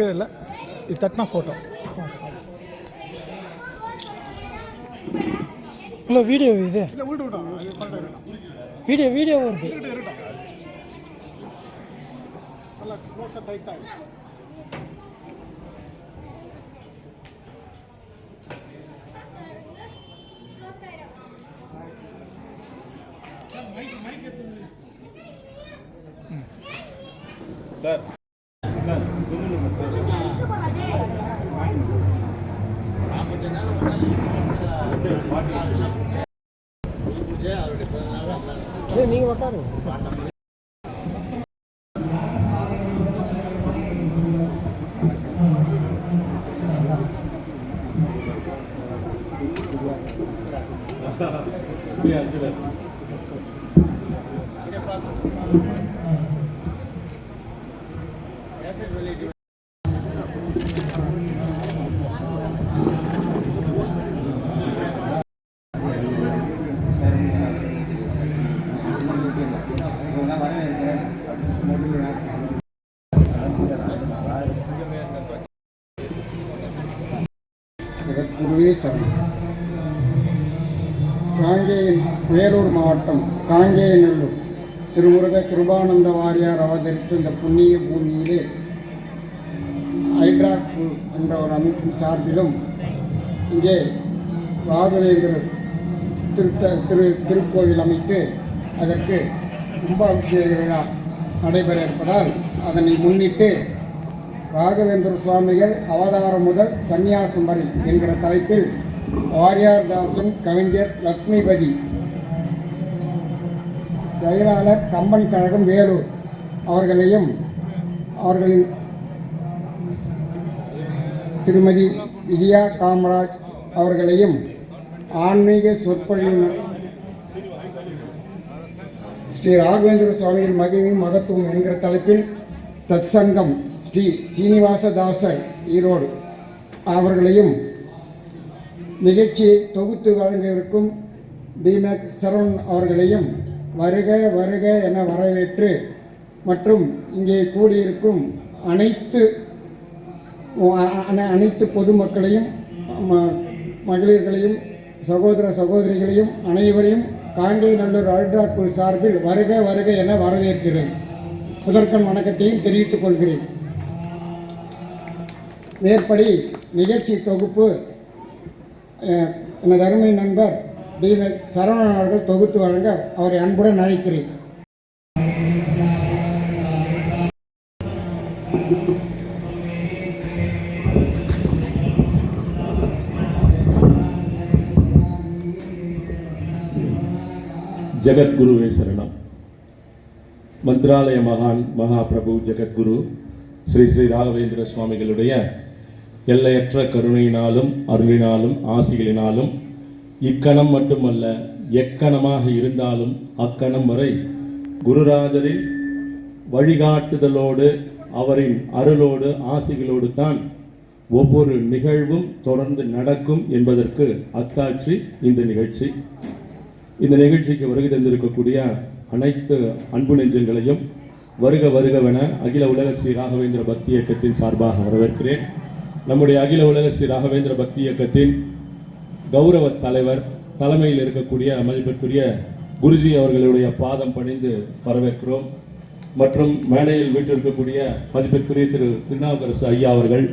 ಇಲ್ಲ ಇದು ತಟ್ಟನ ಫೋಟೋ ಇಲ್ಲ ವಿಡಿಯೋ ಇದೆ ವಿಡಿಯೋ வருது ಅಲ್ಲ ಕ್ಲೋಸ್ ಟೈಟ್ ಆಗಿ ಸರ್ நீங்கள் உட்காரு காங்கேயம் வேலூர் மாவட்டம் காங்கேயநல்லூர் திருமுருக கிருபானந்த வாரியார் அவதரித்த இந்த புண்ணிய பூமியிலே ஐட்ராக் என்ற ஒரு அமைப்பின் சார்பிலும் இங்கே ராகவேந்திரர் திருக்கோவில் அமைத்து அதற்கு கும்பாபிஷேக விழா நடைபெற இருப்பதால் அதனை முன்னிட்டு ராகவேந்திர சுவாமிகள் அவதாரம் முதல் சந்நியாசம் வரை என்கிற தலைப்பில் வாரியார் தாசன் கவிஞர் லக்ஷ்மிபதி செயலாளர் கம்பன் கழகம் வேலூர் அவர்களையும் அவர்களின் திருமதி விஜயா காமராஜ் அவர்களையும் ஆன்மீக சொற்பொழிவு ஸ்ரீ ராகவேந்திர சுவாமியின் மகிமை மகத்துவம் என்கிற தலைப்பில் தத்சங்கம் ஸ்ரீ சீனிவாசதாசர் ஈரோடு அவர்களையும் நிகழ்ச்சியை தொகுத்து வழங்கியிருக்கும் டிமேக் சரவண் அவர்களையும் வருக வருக என வரவேற்று மற்றும் இங்கே கூடியிருக்கும் அனைத்து பொதுமக்களையும் மகளிர்களையும் சகோதர சகோதரிகளையும் அனைவரையும் காங்கேயநல்லூர் அல்ட்ராக் குழு சார்பில் வருக வருக என வரவேற்கிறேன். முதற்கண் வணக்கத்தையும் தெரிவித்துக் கொள்கிறேன். மேற்படி நிகழ்ச்சி தொகுப்பு எனது அருமை நண்பர் டி. சரவணன் அவர்கள் தொகுத்து வழங்க அவரை அன்புடன் அழைக்கிறேன். ஜகத்குருவே சரணம். மந்திராலய மகான் மகாபிரபு ஜெகத்குரு ஸ்ரீ ஸ்ரீ ராகவேந்திர சுவாமிகளுடைய எல்லையற்ற கருணையினாலும் அருளினாலும் ஆசிகளினாலும் இக்கணம் மட்டுமல்ல எக்கணமாக இருந்தாலும் அக்கணம் வரை குருராஜரின் வழிகாட்டுதலோடு அவரின் அருளோடு ஆசிகளோடு தான் ஒவ்வொரு நிகழ்வும் தொடர்ந்து நடக்கும் என்பதற்கு அத்தாட்சி இந்த நிகழ்ச்சி. இந்த நிகழ்ச்சிக்கு வருகை தந்திருக்கக்கூடிய அனைத்து அன்பு நெஞ்சங்களையும் வருக வருகவென அகில உலக ஸ்ரீ ராகவேந்திர பக்தி இயக்கத்தின் சார்பாக வரவேற்கிறேன். நம்முடைய அகில உலக ஸ்ரீ ராகவேந்திர பக்தி இயக்கத்தின் கௌரவ தலைவர் தலைமையில் இருக்கக்கூடிய மதிப்பிற்குரிய குருஜி அவர்களுடைய பாதம் பணிந்து வரவேற்கிறோம். மற்றும் மேடையில் வீட்டிருக்கக்கூடிய மதிப்பிற்குரிய திரு திருநாவுக்கரசு ஐயா அவர்கள்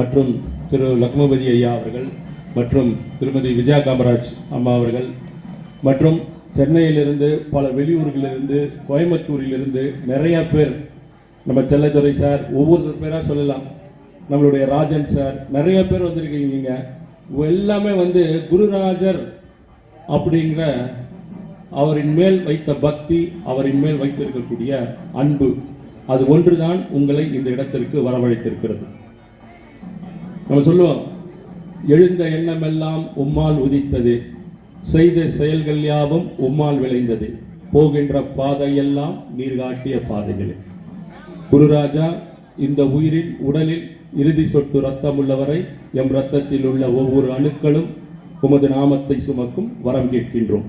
மற்றும் திரு லக்ஷ்மபதி ஐயா அவர்கள் மற்றும் திருமதி விஜயா காமராஜ் அம்மா அவர்கள் மற்றும் சென்னையிலிருந்து பல வெளியூர்களிலிருந்து கோயம்புத்தூரிலிருந்து நிறைய பேர், நம்ம செல்லத்துறை சார், ஒவ்வொரு பேராக சொல்லலாம், நம்மளுடைய ராஜன் சார், நிறைய பேர் வந்திருக்கீங்க. எல்லாமே குருராஜர் அப்படிங்கிற அவரின் மேல் வைத்த பக்தி, அவரின் மேல் வைத்திருக்கக்கூடிய அன்பு, அது ஒன்றுதான் உங்களை இந்த இடத்திற்கு வரவழைத்திருக்கிறது. நம்ம சொல்லுவோம், எழுந்த எண்ணமெல்லாம் உம்மால் உதித்தது, செய்த செயல்கள் யாவும் உம்மால் விளைந்தது, போகின்ற பாதையெல்லாம் நீர் காட்டிய பாதைகளே. குருராஜா, இந்த உயிரின் உடலில் இறுதி சொட்டு ரத்தம் உள்ளவரை எம் ரத்தத்தில் உள்ள ஒவ்வொரு அணுக்களும் உமது நாமத்தை சுமக்கும் வரம் கேட்கின்றோம்.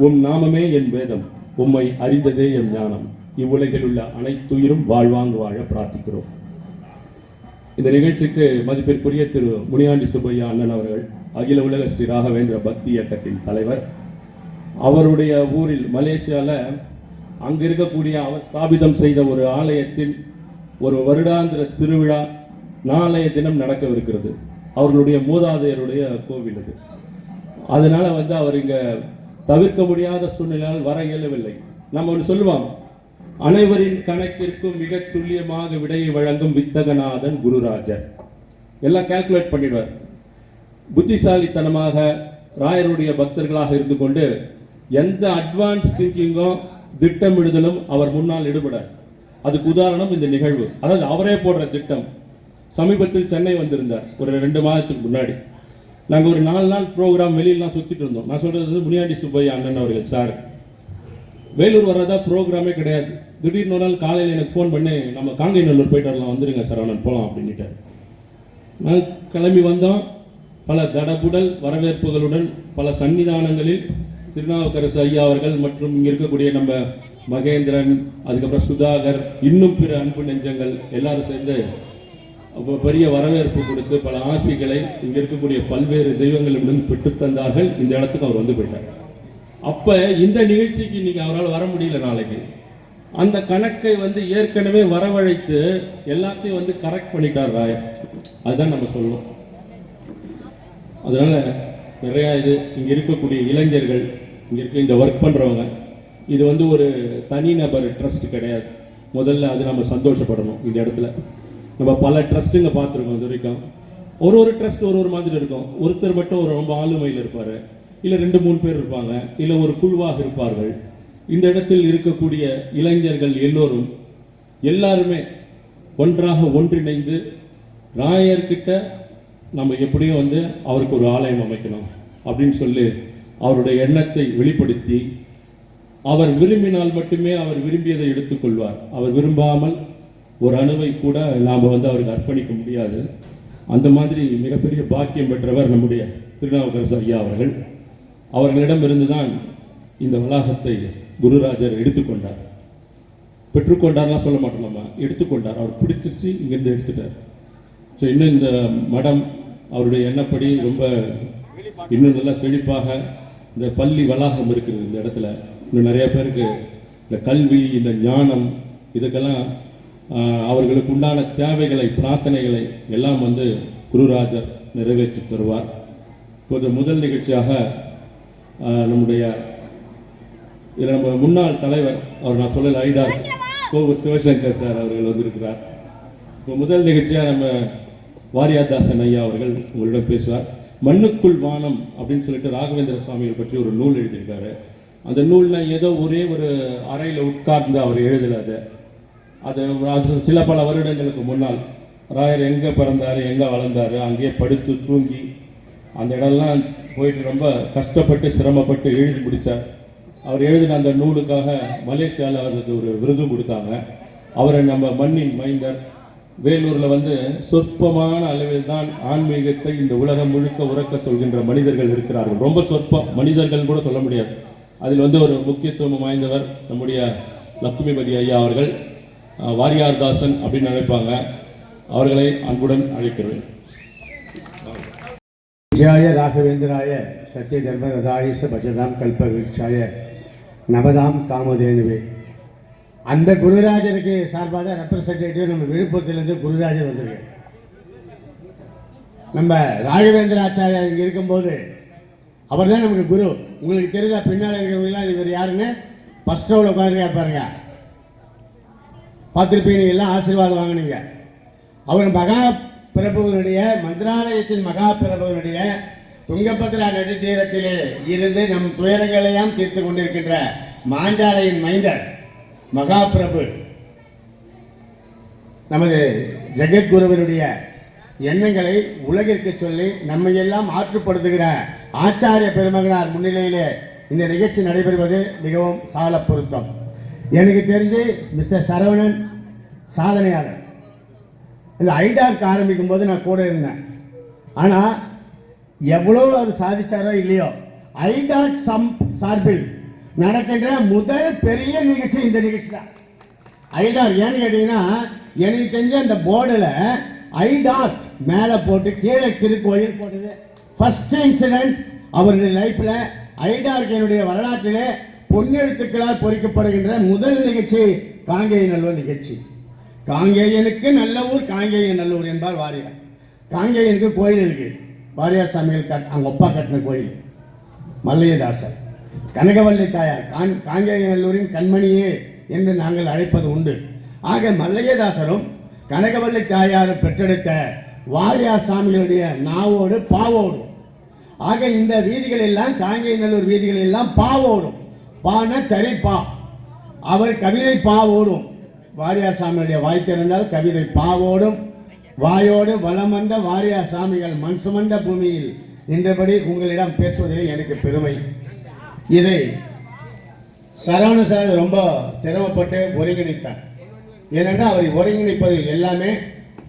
உம் நாமமே என் வேதம், உம்மை அறிந்ததே என் ஞானம், இவ்வுலகில் உள்ள அனைத்துயிரும் வாழ்வாங்கு வாழ பிரார்த்திக்கிறோம். இந்த நிகழ்ச்சிக்கு மதிப்பிற்குரிய திரு முனியாண்டி சுப்பையா அண்ணன் அவர்கள் அகில உலக ஸ்ரீ ராகவேந்திர பக்தி இயக்கத்தின் தலைவர். அவருடைய ஊரில் மலேசியாவில் அங்கு இருக்கக்கூடிய அவர் ஸ்தாபிதம் செய்த ஒரு ஆலயத்தின் ஒரு வருடாந்திர திருவிழா நாளைய தினம் நடக்கவிருக்கிறது. அவர்களுடைய மூதாதையருடைய கோவில் அது. அதனால அவர் இங்க தவிர்க்க முடியாத சூழ்நிலையால் வர இயலவில்லை. நம்ம ஒன்று சொல்லுவோம், அனைவரின் கணக்கிற்கும் மிக துல்லியமாக விடையை வழங்கும் வித்தகநாதன் குருராஜர். எல்லாம் கால்குலேட் பண்ணிடுவார். புத்திசாலித்தனமாக ராயருடைய பக்தர்களாக இருந்து கொண்டு எந்த அட்வான்ஸ் திங்கிங்கும் திட்டமிடுதலும் அவர் முன்னால் ஈடுபடார். அதுக்கு உதாரணம் இந்த நிகழ்வு. அதாவது அவரே போடுற திட்டம். சமீபத்தில் சென்னை வந்திருந்தார் ஒரு 2 மாதத்துக்கு முன்னாடி. நாங்கள் ஒரு 4 நாள் ப்ரோக்ராம் வெளியிலாம் சுற்றிட்டு இருந்தோம். நான் சொல்றது முனியாண்டி சுப்பையா அண்ணன் அவர்கள் சார். வேலூர் வர்றதா ப்ரோக்ராமே கிடையாது. திடீர்னு ஒரு நாள் காலையில் எனக்கு ஃபோன் பண்ணி, நம்ம காங்கேயநல்லூர் போயிட்டு வரலாம், வந்துருங்க சரவணன் போகலாம் அப்படின்ட்டார். நான் கிளம்பி வந்தோம். பல தடபுடல் வரவேற்புகளுடன் பல சன்னிதானங்களில் திருநாவுக்கரசு ஐயா அவர்கள் மற்றும் இங்கே இருக்கக்கூடிய நம்ம மகேந்திரன், அதுக்கப்புறம் சுதாகர், இன்னும் பிற அன்பு நெஞ்சங்கள் எல்லாரும் சேர்ந்து பெரிய வரவேற்பு கொடுத்து பல ஆசிகளை இங்கே இருக்கக்கூடிய பல்வேறு தெய்வங்களிடம் பெற்றுத்தந்தார்கள். இந்த இடத்துக்கு அவர் போயிட்டார். அப்போ இந்த நிகழ்ச்சிக்கு இன்னைக்கு அவரால் வர முடியல. நாளைக்கு அந்த கணக்கை ஏற்கனவே வரவழைத்து எல்லாத்தையும் கரெக்ட் பண்ணிட்டார் ராயர். அதுதான் நம்ம சொல்லுவோம். அதனால நிறைய இங்க இருக்கக்கூடிய இளைஞர்கள், இங்க இருக்க இந்த ஒர்க் பண்றவங்க, இது ஒரு தனிநபர் ட்ரஸ்ட் கிடையாது. முதல்ல அது நம்ம சந்தோஷப்படணும். இந்த இடத்துல நம்ம பல ட்ரஸ்ட்டுங்க பார்த்துருக்கோம். இது வரைக்கும் ஒரு ட்ரஸ்ட் ஒரு மாதிரி இருக்கும். ஒருத்தர் மட்டும் ரொம்ப ஆளுமையில் இருப்பார், இல்லை 2-3 பேர் இருப்பாங்க, இல்லை ஒரு குழுவாக இருப்பார்கள். இந்த இடத்தில் இருக்கக்கூடிய இளைஞர்கள் எல்லாருமே ஒன்றாக ஒன்றிணைந்து ராயர்கிட்ட நம்ம எப்படியும் அவருக்கு ஒரு ஆலயம் அமைக்கணும் அப்படின்னு சொல்லி அவருடைய எண்ணத்தை வெளிப்படுத்தி, அவர் விரும்பினால் மட்டுமே அவர் விரும்பியதை எடுத்துக்கொள்வார். அவர் விரும்பாமல் ஒரு அணுவை கூட நாம் அவருக்கு அர்ப்பணிக்க முடியாது. அந்த மாதிரி மிகப்பெரிய பாக்கியம் பெற்றவர் நம்முடைய திருநாவுக்கரசு ஐயா அவர்கள். அவர்களிடமிருந்து தான் இந்த வளாகத்தை குருராஜர் எடுத்துக்கொண்டார். பெற்றுக்கொண்டார்லாம் சொல்ல மாட்டோம், நம்ம எடுத்துக்கொண்டார். அவர் பிடிச்சிருச்சு, இங்கேருந்து எடுத்துட்டார். ஸோ இன்னும் இந்த மடம் அவருடைய எண்ணப்படி ரொம்ப இன்னும் நல்லா செழிப்பாக இந்த பள்ளி வளாகம் இருக்குது இந்த இடத்துல. இன்னும் நிறைய பேருக்கு இந்த கல்வி, இந்த ஞானம், இதுக்கெல்லாம் அவர்களுக்கு உண்டான தேவைகளை, பிரார்த்தனைகளை எல்லாம் வந்து குருராஜர் நிறைவேற்றி தருவார். இப்போது முதல் நிகழ்ச்சியாக நம்முடைய நம்ம முன்னாள் தலைவர், அவர் நான் சொல்லல, ஐடார் கோவூர் சிவசங்கர் சார் அவர்கள் வந்திருக்கிறார். இப்போ முதல் நிகழ்ச்சியாக நம்ம வாரியாதாசன் ஐயா அவர்கள் உங்களிடம் பேசுவார். மண்ணுக்குள் வானம் அப்படின்னு சொல்லிட்டு ராகவேந்திர சுவாமிகள் பற்றி ஒரு நூல் எழுதியிருக்காரு. அந்த நூலில் ஏதோ ஒரே ஒரு அறையில் உட்கார்ந்து அவர் எழுதலை. அது சில பல வருடங்களுக்கு முன்னால் ராயர் எங்கே பிறந்தார், எங்கே வளர்ந்தார், அங்கேயே படுத்து தூங்கி அந்த இடம்லாம் போயிட்டு ரொம்ப கஷ்டப்பட்டு சிரமப்பட்டு எழுதி முடித்தார். அவர் எழுதின அந்த நூலுக்காக மலேசியாவில் அவருக்கு ஒரு விருது கொடுத்தாங்க. அவரை நம்ம மண்ணின் மைந்தர், வேலூரில் வந்து சொற்பமான அளவில் தான் ஆன்மீகத்தை இந்த உலகம் முழுக்க உறக்க சொல்கின்ற மனிதர்கள் இருக்கிறார்கள். ரொம்ப சொற்பம், மனிதர்கள் கூட சொல்ல முடியாது. அதில் வந்து ஒரு முக்கியத்துவம் வாய்ந்தவர் நம்முடைய லட்சுமிபதி ஐயா அவர்கள். வாரியார் தாசன் அப்படின்னு அழைப்பாங்க. அவர்களை அன்புடன் அழைக்கிறேன். விஜயாய ராகவேந்திராய சத்ய தர்மரதாயச பஜதாம் கல்ப விருட்சாய நவதாம் காமதேனுவே. அந்த குருராஜருக்கு சார்பாக ரெப்ரசன்டேட்டிவ் நம்ம விழுப்புரத்திலிருந்து குருராஜர் வந்திருக்கு. நம்ம ராகவேந்திராச்சாரியா இங்கே இருக்கும்போது அவர் தான் நமக்கு குரு. உங்களுக்கு தெரியுதா, பின்னால் இருக்கிறவங்களாம் இவர் யாருன்னு ஃபர்ஸ்ட் ரோவில் உட்காந்துருக்கா பாருங்க, பார்த்துருப்பீங்க, எல்லாம் ஆசீர்வாதம் வாங்கினீங்க. அவர் மகா பிரபுவனுடைய மந்திராலயத்தின் மகா பிரபுவனுடைய துங்கபத்ரா நதி தீரத்திலே இருந்து நம் துயரங்களையும் தீர்த்து கொண்டிருக்கின்ற மாஞ்சாலையின் மைந்தர் மகாபிரபு நமது ஜெகத்குருவனுடைய எண்ணங்களை உலகிற்கு சொல்லி நம்மை எல்லாம் ஆற்றுப்படுத்துகிற ஆச்சாரிய பெருமகனார் முன்னிலையிலே இந்த நிகழ்ச்சி நடைபெறுவது மிகவும் சால பொருத்தம். எனக்கு தெரிஞ்சு மிஸ்டர் சரவணன் சாதனையாளர். இந்த ஐடார்க் ஆரம்பிக்கும் போது நான் கூட இருந்தேன். ஆனால் எவ்வளோ அவர் சாதிச்சாரோ இல்லையோ, ஐடார்க் சார்பில் நடக்கின்ற முதல் பெரிய நிகழ்ச்சி இந்த நிகழ்ச்சி தான். ஐடார்க் ஏன்னு கேட்டீங்கன்னா, எனக்கு தெரிஞ்ச அந்த போர்டில் ஐடார்க் மேலே போட்டு கீழே திருக்கோயில் போட்டது ஃபர்ஸ்ட் இன்சிடென்ட் அவருடைய லைஃப்பில். ஐடார்க் என்னுடைய வரலாற்றிலே பொன்னெழுத்துக்களால் பொறிக்கப்படுகின்ற முதல் நிகழ்ச்சி காங்கேய நல்லூர் நிகழ்ச்சி. காங்கேயனுக்கு நல்ல ஊர் காங்கேய நல்லூர் என்பார் வாரியார். காங்கேயனுக்கு கோயில் இருக்கு, வாரியார் சாமிகள் அவங்க அப்பா கட்டின கோயில். மல்லையதாசர், கனகவல்லி தாயார், காங்கேய நல்லூரின் கண்மணியே என்று நாங்கள் அழைப்பது உண்டு. ஆக மல்லையதாசரும் கனகவல்லி தாயாரும் பெற்றெடுத்த வாரியார் சாமிகளுடைய நாவோடு பாவோடும். ஆக இந்த வீதிகள் எல்லாம், காங்கேய நல்லூர் வீதிகள் எல்லாம் பாவோடும். பான தரி பா, அவர் கவிதை பாவோடும். வாரியார் சாமியுடைய வாய் திறந்தால் கவிதை பாவோடும். வாயோடு வலம் வந்த வாரியார் சாமிகள் மண் சுமந்த பூமியில் நின்றபடி உங்களிடம் பேசுவதில் எனக்கு பெருமை. இதை சரவண சார் ரொம்ப சிரமப்பட்டு ஒருங்கிணைத்தார். ஏனென்றால் அவரை ஒருங்கிணைப்பது எல்லாமே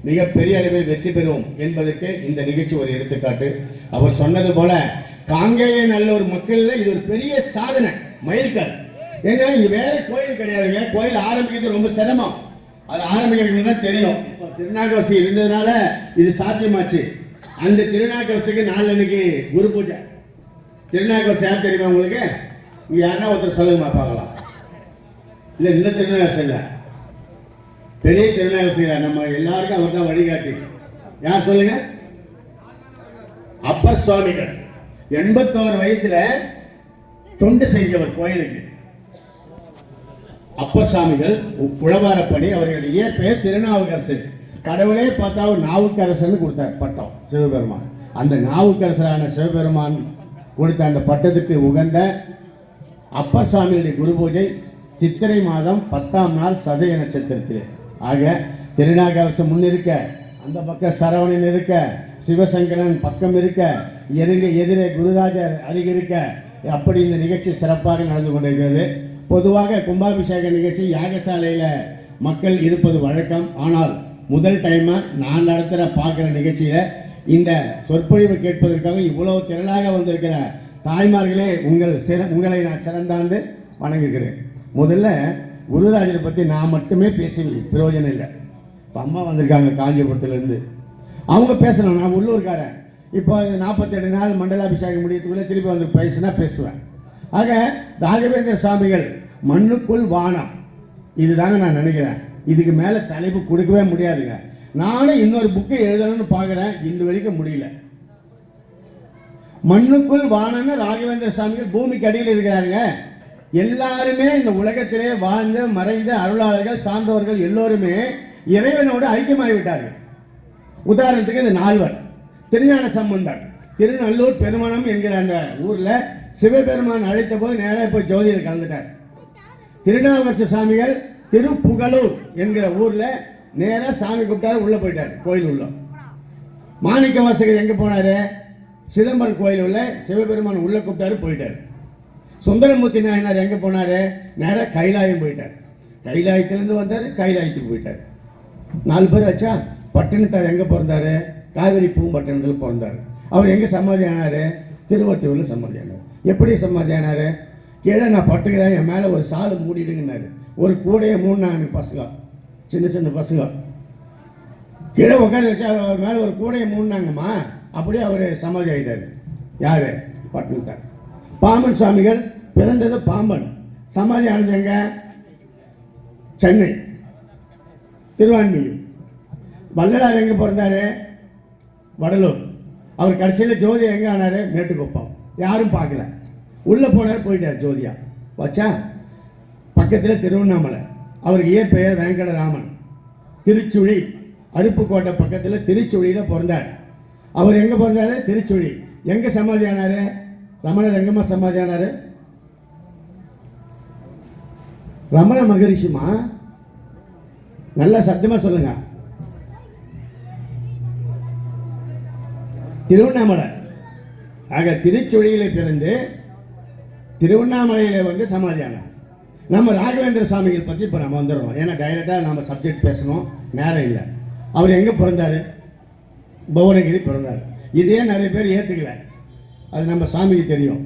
மிகப்பெரிய அளவில் வெற்றி பெறும் என்பதற்கு இந்த நிகழ்ச்சி ஒரு எடுத்துக்காட்டு. அவர் சொன்னது போல காங்கேய நல்லூர் மக்கள் இது ஒரு பெரிய சாதனை, மைல்கல். ஏன்னா இங்க வேற கோயில் கிடையாதுங்க. கோயில் ஆரம்பிக்கிறது ரொம்ப சிரமம். அது ஆரம்பிக்கிறது தான் தெரியும். திருநாகவசி இருந்ததுனால இது சாத்தியமாச்சு. அந்த திருநாகவசிக்கு நாளன்னைக்கு குரு பூஜை. திருநாகவசி யார் தெரியுமா உங்களுக்கு? இங்க யாருன்னா ஒருத்தர் சொல்லுங்கம்மா பார்க்கலாம். இல்லை, இந்த திருநாகவசி இல்லை, பெரிய திருநாகவசி. நம்ம எல்லாருக்கும் அவர் தான் வழிகாட்டி. யார் சொல்லுங்க? அப்பர் சுவாமிகள் 81 வயசுல தொண்டு செஞ்சவர் கோயிலுக்கு. அப்பர் சாமிகள் உழவாரப்படி அவர்களுடைய இயற்பெயர் திருநாவுக்கரசு. கடவுளே பார்த்தா ஒரு நாவுக்கரசன் கொடுத்தார் பட்டம் சிவபெருமான். அந்த நாவுக்கரசரான சிவபெருமான் கொடுத்த அந்த பட்டத்துக்கு உகந்த அப்பர் சாமியுடைய குரு பூஜை சித்திரை மாதம் 10ஆம் நாள் சதய நட்சத்திரத்திலே. ஆக திருநாகரசு முன்னிருக்க, அந்த பக்கம் சரவணன் இருக்க, சிவசங்கரன் பக்கம் இருக்க, எதிரே குருராஜர் அருகிருக்க, அப்படி இந்த நிகழ்ச்சி சிறப்பாக நடந்து கொண்டிருக்கிறது. பொதுவாக கும்பாபிஷேக நிகழ்ச்சி யாகசாலையில் மக்கள் இருப்பது வழக்கம். ஆனால் முதல் டைமாக நான் நடத்துகிற பார்க்குற நிகழ்ச்சியில் இந்த சொற்பொழிவு கேட்பதற்காக இவ்வளவு திரளாக வந்திருக்கிற தாய்மார்களே, உங்களை நான் சிறந்தாண்டு வணங்குகிறேன். முதல்ல குருராஜரை பற்றி நான் மட்டுமே பேசி பிரயோஜனம் இல்லை. இப்போ அம்மா வந்திருக்காங்க காஞ்சிபுரத்துலேருந்து, அவங்க பேசணும். நான் உள்ளூர்காரன். இப்போ 47 நாள் மண்டலாபிஷேகம் முடியத்துக்குள்ளே திருப்பி வந்து பேசுனா பேசுவேன். ஆக ராகவேந்திர சுவாமிகள் மண்ணுக்குள் வானம், இதுதாங்க நான் நினைக்கிறேன். இதுக்கு மேலே தலைப்பு கொடுக்கவே முடியாதுங்க. நானும் இன்னொரு புக்கை எழுதணும்னு பார்க்குறேன், இந்த வரைக்கும் முடியல. மண்ணுக்குள் வானம்னு ராகவேந்திர சுவாமிகள் பூமிக்கு அடியில் இருக்கிறாருங்க. எல்லாருமே இந்த உலகத்திலே வாழ்ந்து மறைந்த அருளாளர்கள் சார்ந்தவர்கள் எல்லோருமே இறைவனோடு ஐக்கியமாகிவிட்டார்கள். உதாரணத்துக்கு இந்த நால்வர், திருஞான சம்பந்தர் திருநல்லூர் பெருமணம் என்கிற அந்த ஊர்ல சிவபெருமான் அழைத்த போது நேராக போய் ஜோதியில் கலந்துட்டார். திருநாவுக்கரசு சாமிகள் திருப்புகலூர் என்கிற ஊர்ல நேராக சாமி கூப்பிட்டாரு, உள்ள போயிட்டார் கோயில் உள்ள. மாணிக்க வாசகர் எங்க போனாரு? சிதம்பரம் கோயில் உள்ள சிவபெருமான் உள்ள கூப்பிட்டாரு, போயிட்டார். சுந்தரமூர்த்தி நாயனார் எங்க போனாரு? நேராக கைலாயம் போயிட்டார். கைலாயத்திலிருந்து வந்தார், கைலாயத்துக்கு போயிட்டார். 4 பேர் வச்சா. பட்டினத்தார் எங்க பிறந்தாரு? காவிரி பூம்பட்டினத்தில் பிறந்தார். அவர் எங்க சமாதி ஆனாரு? திருவொற்றியூர்ல சமாதி ஆனார். எப்படி சமாதி ஆனாரு? கீழே நான் பட்டுக்கிறேன், என் மேலே ஒரு சாலை மூடிடுங்கன்னாரு. ஒரு கூடையை மூடினாங்க பசங்க, சின்ன சின்ன பசங்க. கீழே உட்கார வச்சு அவர் மேலே ஒரு கூடையை மூடினாங்கம்மா. அப்படியே அவர் சமாதி ஆகிட்டார். யாரு? பட்டினத்தார். பாம்பன் சுவாமிகள் பிறந்தது பாம்பன், சமாதி ஆனது எங்க? சென்னை திருவான்மியூர். வள்ளலார் எங்க பிறந்தாரு? வடலூர். அவர் கடைசியில் ஜோதி எங்க ஆனாரு? மேட்டுக்குப்பம். யாரும் பார்க்கல. உள்ள போனார், போயிட்டார் ஜோதியா வச்சா. பக்கத்தில் திருவண்ணாமலை. அவருக்கு இயற்பெயர் வெங்கடராமன். திருச்சுழி, அருப்புக்கோட்டை பக்கத்தில் திருச்சுழியில பிறந்தார். அவர் எங்க பிறந்தாரு? திருச்சுழி. எங்க சமாதி ஆனாரு? ரமணர் எங்கம்மா சமாதி ஆனாரு? ரமண மகரிஷிமா, நல்லா சத்தியமா சொல்லுங்க. திருவண்ணாமலை. ஆக திருச்சுழியில பிறந்து திருவண்ணாமலையில வந்து சமாதி ஆனார். நம்ம ராகவேந்திர சுவாமிகள் பற்றி இப்போ நம்ம வந்துடுறோம். ஏன்னா டைரக்டாக நம்ம சப்ஜெக்ட் பேசணும், நேரம் இல்லை. அவர் எங்கே பிறந்தார்? புவனகிரி பிறந்தார். இதே நிறைய பேர் ஏற்றுக்கல, அது நம்ம சாமிக்கு தெரியும்.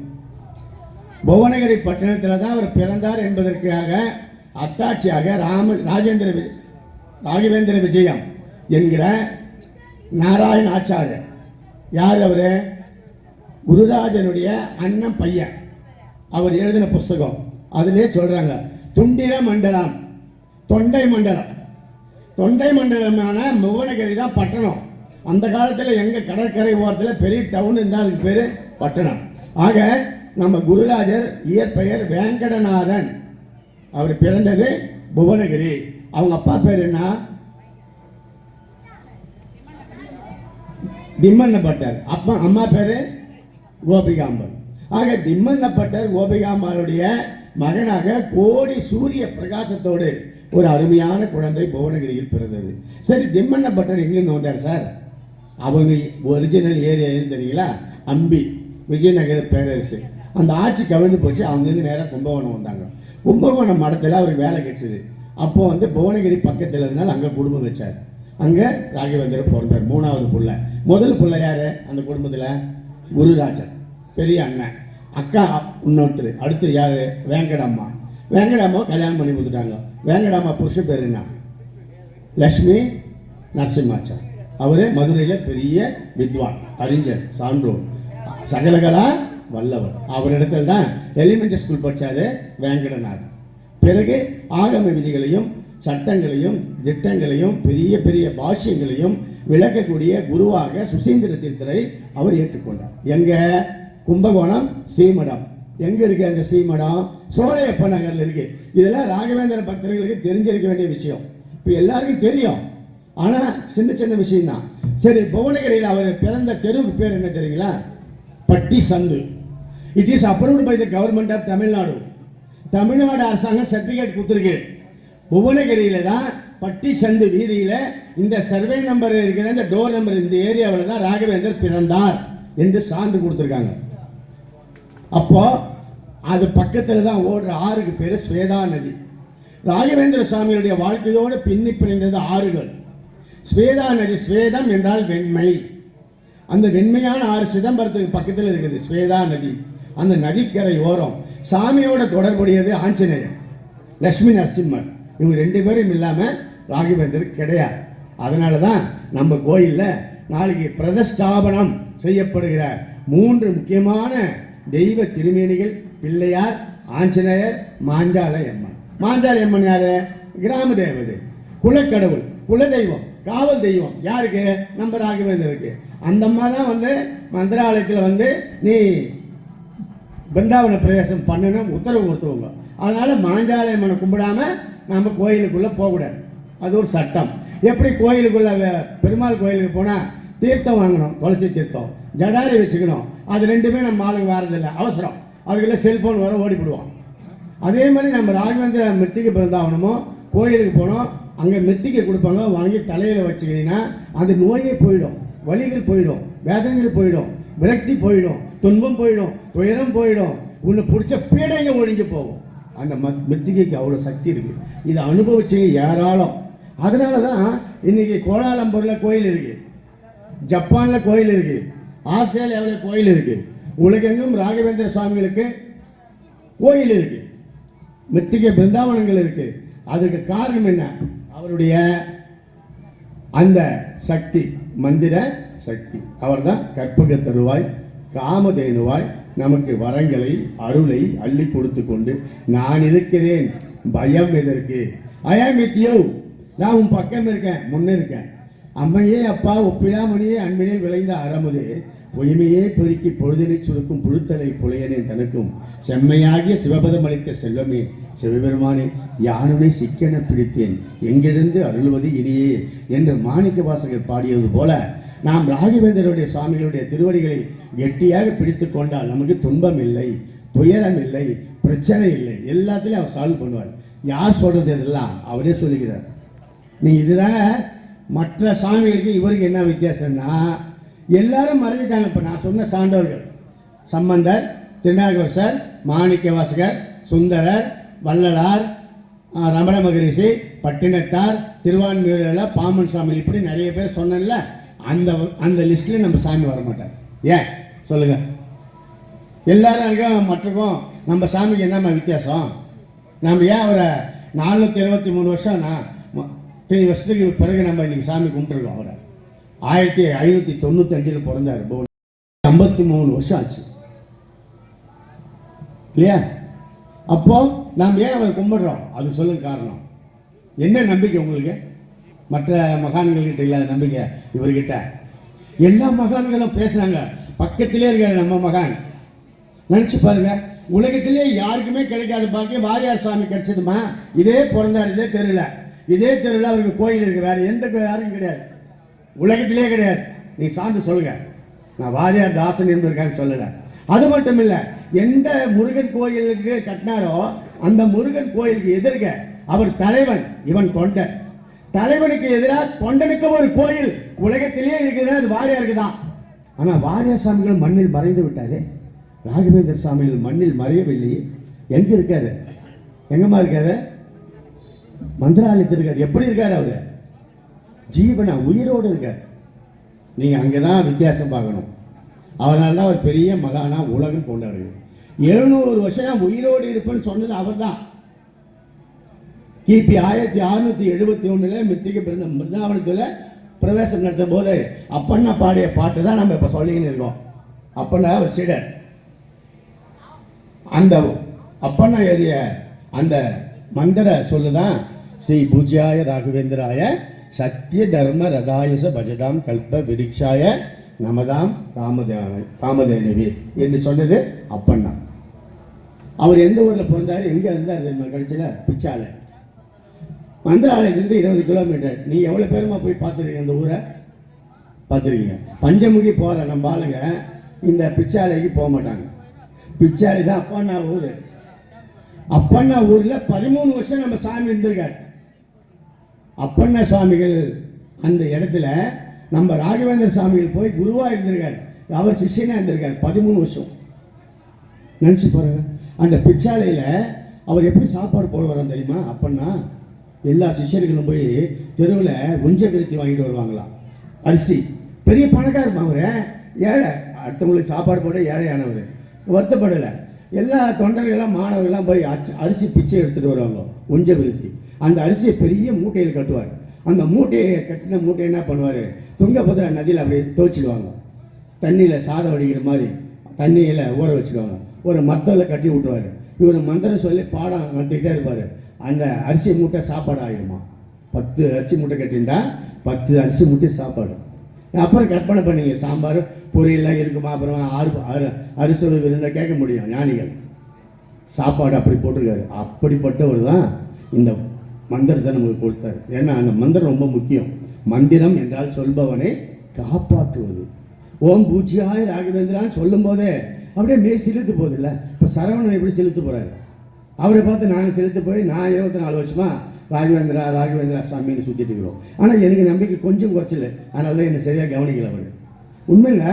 புவனகிரி பட்டணத்தில் தான் அவர் பிறந்தார் என்பதற்காக அத்தாட்சியாக ராகவேந்திர விஜயம் என்கிற நாராயண ஆச்சாரியர், யார் அவர்? குருராஜனுடைய அண்ணன் பையன். அவர் எழுதின புஸ்தகம் அதிலே சொல்றாங்க, துண்டிர மண்டலம், தொண்டை மண்டலம். தொண்டை மண்டலமான புவனகிரி தான் பட்டணம். அந்த காலத்தில் எங்க கடற்கரை ஓரத்தில் பெரிய டவுன் இருந்தால் அதுக்கு பேரு பட்டணம். ஆக நம்ம குருராஜர் இயற்பெயர் வேங்கடநாதன். அவர் பிறந்தது புவனகிரி. அவங்க அப்பா பேர் என்ன? திம்மண்ணப்பட்டர். அப்பா அம்மா பேரு கோபிகாம்பன். ஆக திம்மண்ணப்பட்டர் கோபிகாம்பாளுடைய மகனாக கோடி சூரிய பிரகாசத்தோடு ஒரு அருமையான குழந்தை புவனகிரியில் பிறந்தது. சரி, திம்மண்ணப்பட்டர் எங்கிருந்து வந்தார் சார்? அவங்க ஒரிஜினல் ஏரியா எது தெரியுங்களா? அம்பி, விஜயநகர பேரரசு. அந்த ஆட்சி கவிழ்ந்து போச்சு. அவங்க இருந்து நேராக கும்பகோணம் வந்தாங்க. கும்பகோணம் மடத்தில் அவருக்கு வேலை கிடைச்சது. அப்போ வந்து புவனகிரி பக்கத்தில் இருந்தால் அங்கே குடும்பம் வச்சார். அங்கே ராகவேந்திரர் பிறந்தார். 3வது புள்ள. முதல் புள்ள யாரு அந்த குடும்பத்தில்? குருராஜர், பெரிய அண்ணன். அக்கா இன்னொருத்தர். அடுத்து யாரு? வேங்கடம்மா. வேங்கடம்மா கல்யாணம் பண்ணி கொடுத்துட்டாங்க. வேங்கடம்மா புருஷ பேர் என்ன? லட்சுமி நரசிம்மாச்சார். அவரு மதுரையில் பெரிய வித்வான், அறிஞர், சான்றோர், சகலகலா வல்லவர். அவரிடத்தில் தான் எலிமெண்டரி ஸ்கூல் படித்தாரு வேங்கடநாத். பிறகு ஆகம விதிகளையும் சட்டங்களையும் திட்டங்களையும் பெரிய பெரிய பாஷ்யங்களையும் விளக்கக்கூடிய குருவாக சுசீந்திர தீர்த்தரை அவர் ஏற்றுக்கொண்டார். எங்க? கும்பகோணம் ஸ்ரீமடம். எங்க இருக்கு அந்த ஸ்ரீமடம்? சோழையப்ப நகர்ல இருக்கு. இதெல்லாம் ராகவேந்திர பக்தர்களுக்கு தெரிஞ்சிருக்க வேண்டிய விஷயம். இப்போ எல்லாருக்கும் தெரியும், ஆனா சின்ன சின்ன விஷயம் தான். சரி, புவனகிரியில் அவர் பிறந்த தெருவுக்கு பேர் என்ன தெரியுங்களா? பட்டி சந்து. It is approved by the government of Tamil Nadu. Tamil Nadu அரசாங்கம் சர்டிபிகேட் கொடுத்துருக்கு. புவனகிரியில தான் பட்டி சந்து வீதியில இந்த சர்வே நம்பர் இருக்கிற இந்த டோர் நம்பர் இந்த ஏரியாவில் தான் ராகவேந்தர் பிறந்தார் என்று சான்று கொடுத்துருக்காங்க. அப்போ அது பக்கத்தில் தான் ஓடுற ஆறுக்கு பேரு ஸ்வேதா நதி. ராகவேந்திர சுவாமியுடைய வாழ்க்கையோடு பின்னி பிணைந்தது ஆறுகள். ஸ்வேதா நதி, ஸ்வேதம் என்றால் வெண்மை. அந்த வெண்மையான ஆறு சிதம்பரத்துக்கு பக்கத்தில் இருக்குது ஸ்வேதா நதி. அந்த நதிக்கரை ஓரம் சாமியோட தொடர்புடையது ஆஞ்சநேயர், லட்சுமி நரசிம்மர். இவங்க 2 பேரும் இல்லாமல் ராகவேந்தர் கிடையாது. அதனால தான் நம்ம கோயிலில் நாளைக்கு பிரதஸ்தாபனம் செய்யப்படுகிற 3 முக்கியமான தெய்வ திருமேனிகள் பிள்ளையார், ஆஞ்சநேயர், மாஞ்சாலை அம்மன். மாஞ்சாலை அம்மன் யாரு? கிராம தேவதை, குலக்கடவுள், குலதெய்வம், காவல் தெய்வம். யாருக்கு? நம்ம ராகவேந்தருக்கு. அந்த அம்மா தான் மந்திராலயத்தில் நீ பிருந்தாவன பிரவேசம் பண்ணணும் உத்தரவு கொடுத்துருவோங்க. அதனால மாஞ்சாலை அம்மனை கும்பிடாம நம்ம கோயிலுக்குள்ள போகக்கூடாது. அது ஒரு சட்டம். எப்படி கோயிலுக்குள்ள பெருமாள் கோயிலுக்கு போனால் தீர்த்தம் வாங்கணும், துளசி தீர்த்தம், ஜடாரி வச்சுக்கணும். அது ரெண்டுமே நம்ம ஆளுங்க வரதில்லை, அவசரம். அதுக்குள்ள செல்போன் வர ஓடிவிடுவோம். அதே மாதிரி நம்ம ராகவேந்திர மிருத்திகை பிருந்தாவனமோ கோயிலுக்கு போனோம், அங்கே மிருத்திகை கொடுப்பாங்க, வாங்கி தலையில் வச்சுக்கிட்டீங்கன்னா அந்த நோயே போயிடும், வலிகள் போயிடும், வேதனைகள் போயிடும், விரக்தி போயிடும், துன்பம் போயிடும், துயரம் போயிடும், உன்னை பிடிச்ச பீடைங்க ஒழிஞ்சு போகும். அந்த மிருத்திகைக்கு அவ்வளோ சக்தி இருக்குது. இதை அனுபவிச்சீங்க ஏராளம். அதனால தான் இன்னைக்கு கோலாலம்பூரில் கோயில் இருக்குது, ஜப்பானில் கோயில் இருக்குது, ஆஸ்திரேலியாவில் கோயில் இருக்குது, உலகெங்கும் ராகவேந்திர சுவாமிகளுக்கு கோயில் இருக்குது, மிருத்திகை பிருந்தாவனங்கள் இருக்குது. அதற்கு காரணம் என்ன? அவருடைய அந்த சக்தி, மந்திர சக்தி. அவர் தான் கற்பக தருவாய், காமதேனுவாய், நமக்கு வரங்களை அருளை அள்ளி கொடுத்து கொண்டு நான் இருக்கிறேன், பயம் எதற்கு, ஐ ஆம் வித் யூ, நான் உன் பக்கம் இருக்கேன், முன்னே இருக்கேன். அம்மையே அப்பா ஒப்பிடாமணியே அன்பினில் விளைந்த அறமுதே, பொய்மையே பெருக்கி பொழுதினை சுருக்கும் புழுத்தலை புலையனே தனக்கும் செம்மையாகிய சிவபதம் அளித்த செல்வமே சிவபெருமானே, யானுனை சிக்கென பிடித்தேன், எங்கிருந்து அருள்வது இனியே என்று மாணிக்க வாசகர் பாடியது போல நாம் ராகவேந்தருடைய சுவாமிகளுடைய திருவடிகளை கெட்டியாக பிடித்து கொண்டால் நமக்கு துன்பம் இல்லை, துயரம் இல்லை, பிரச்சனை இல்லை. எல்லாத்திலையும் அவர் சால்வ் பண்ணுவார். யார் சொல்றது? இதெல்லாம் அவரே சொல்லுகிறார். நீ இதுதானே மற்ற சாமிகளுக்கு இவருக்கு என்ன வித்தியாசம்னா, எல்லாரும் மறைஞ்சிட்டாங்க. இப்போ நான் சொன்ன சான்றோர்கள் சம்பந்தர், திருநாகவசர், மாணிக்க வாசகர், சுந்தரர், வள்ளலார், ரமண மகரிஷி, பட்டினத்தார், திருவான்மியூரில் பாமன் சாமி, இப்படி நிறைய பேர் சொன்னேன்ல, அந்த லிஸ்ட்டில் நம்ம சாமி வர மாட்டார். ஏன் சொல்லுங்க? எல்லாரும் அங்கே மற்றக்கும் நம்ம சாமிக்கு என்னம்மா வித்தியாசம்? நம்ம ஏன் அவரை 423 வருஷம் 3 வருஷத்துக்கு பிறகு நம்ம இன்னைக்கு சாமி கும்பிட்டுருக்கோம். அவரை 1595 பிறந்தார், 53 வருஷம் ஆச்சு இல்லையா? அப்போ நாம் ஏன் அவர் கும்பிடுறோம்? அது சொல்லுங்க காரணம். என்ன நம்பிக்கை உங்களுக்கு? மற்ற மகான்கள்கிட்ட இல்லாத நம்பிக்கை இவர்கிட்ட. எல்லா மகான்களும் பேசுறாங்க, பக்கத்திலே இருக்காரு நம்ம மகான். நினைச்சு பாருங்க, உலகத்திலே யாருக்குமே கிடைக்காத பாக்கியம் வாரியார் சாமி கிடைச்சதுமா. இதே பிறந்தார், இதே தெருவில் அவருக்கு கோயில் இருக்கு, வேற எந்த யாருக்கும் கிடையாது, உலகத்திலே கிடையாது. நீ சான்று சொல்லுங்க, நான் வாரியார் தாசன் என்பதற்காக சொல்லல. அது மட்டும் இல்ல, எந்த முருகன் கோயிலுக்கு கட்டினாரோ அந்த முருகன் கோயிலுக்கு எதிர்க்க அவர் தலைவன், இவன் தொண்டன். தலைவனுக்கு எதிராக தொண்டனுக்கு ஒரு கோயில் உலகத்திலேயே இருக்குதுன்னா அது வாரியாருக்கு தான். ஆனா வாரியார் சாமிகள் மண்ணில் மறைந்து விட்டாரு, ராகவேந்திர சாமிகள் மண்ணில் மறையவில்லையே. எங்க இருக்காரு? எங்கம்மா இருக்காரு? மந்திராலயத்தில் இருக்காரு. எப்படி இருக்காரு? அவரு ஜீவனா உயிரோடு இருக்காரு. நீங்க அங்கதான் வித்தியாசம் பார்க்கணும். அதனால தான் அவர் பெரிய மகானா உலகம் கொண்டாடுது. 700 வருஷம் உயிரோடு இருப்பேன்னு சொன்னது அவர் தான். கிபி 1671 மிருத்திகை பிருந்தாவனத்தில் பிரவேசம் நடத்தும் போது அப்பண்ணா பாடிய பாட்டு தான் நம்ம இப்ப சொல்லிக்கின்னு இருக்கோம். அப்பண்ணா ஒரு சீடர். அந்த அப்பண்ணா எழுதிய அந்த மந்திர சொல்லுதான், ஸ்ரீ பூஜ்யாய ராகவேந்திராய சத்திய தர்ம ரதாயச பஜதாம் கல்ப விரிக்ஷாய நமதாம் காமதேனவி என்று சொன்னது அப்பண்ணா. அவர் எந்த ஊரில் பிறந்தாரு, எங்கே இருந்தார் கடைசியில்? பிச்சாலை. மந்திராலயத்திலிருந்து 20 கிலோமீட்டர். நீ எவ்வளோ பேருமா போய் பார்த்துருக்கீங்க? அந்த ஊரை பார்த்துருக்கீங்க? பஞ்சமுகி போகிற நம்ம ஆளுங்க இந்த பிச்சாலைக்கு போக மாட்டாங்க. பிச்சாலை தான் அப்பண்ணா ஊர். அப்பண்ணா ஊரில் 13 வருஷம் நம்ம சாமி இருந்திருக்காரு. அப்பண்ணா சுவாமிகள் அந்த இடத்துல நம்ம ராகவேந்திர சாமிகள் போய் குருவா இருந்திருக்காரு, அவர் சிஷ்யனா இருந்திருக்காரு 13 வருஷம். நினைச்சு பாருங்க. அந்த பிச்சாலையில அவர் எப்படி சாப்பாடு போடுவாராம் தெரியுமா? அப்பண்ணா எல்லா சிஷ்யர்களும் போய் தெருவில் உஞ்ச விருத்தி வாங்கிட்டு வருவாங்களாம், அரிசி. பெரிய பணக்காரமா அவரு, ஏழை. அடுத்தவங்களுக்கு சாப்பாடு போட ஏழையானவர், வருத்தப்படலை. எல்லா தொண்டர்களெல்லாம் மாணவர்கள்லாம் போய் அரிசி பிச்சை எடுத்துட்டு வருவாங்க உஞ்ச விருத்தி. அந்த அரிசியை பெரிய மூட்டையில் கட்டுவார். அந்த மூட்டையை கட்டின மூட்டையை என்ன பண்ணுவார்? துங்கபத்ரா நதியில் அப்படியே துவைச்சிடுவாங்க. தண்ணியில் சாதம் வடிக்கிற மாதிரி தண்ணியில் ஊற வச்சுக்குவாங்க. ஒரு மத்தத்தில் கட்டி விட்டுருவார். இவர் மந்திரம் சொல்லி பாடம் நடத்திக்கிட்டே இருப்பார். அந்த அரிசி மூட்டை சாப்பாடு ஆகிடுமா. 10 அரிசி மூட்டை கட்டியிருந்தா 10 அரிசி மூட்டை சாப்பாடு. அப்புறம் கற்பனை பண்ணிங்க, சாம்பார் பொரியெல்லாம் இருக்குமா, அப்புறம் அரிசோடு இருந்தால் கேட்க முடியும் ஞானிகள். சாப்பாடு அப்படி போட்டிருக்காரு. அப்படிப்பட்டவர் தான் இந்த மந்திரத்தை நமக்கு கொடுத்தாரு. ஏன்னா அந்த மந்திரம் ரொம்ப முக்கியம். மந்திரம் என்றால் சொல்பவனை காப்பாற்றுவது. ஓம் பூஜ்யாய ராகவேந்திரான்னு சொல்லும் போதே அப்படியே செலுத்து போகுது இல்லை. இப்போ சரவணன் எப்படி செலுத்து போகிறாரு, அவரை பார்த்து நாங்கள் செலுத்து போய் நான் 24 வருஷமா ராகவேந்திரா சுவாமின்னு சுற்றிட்டு இருக்கிறோம். ஆனால் எனக்கு நம்பிக்கை கொஞ்சம் குறைச்சல, அதனால தான் என்னை சரியாக கவனிக்கல. அவர் உண்மையில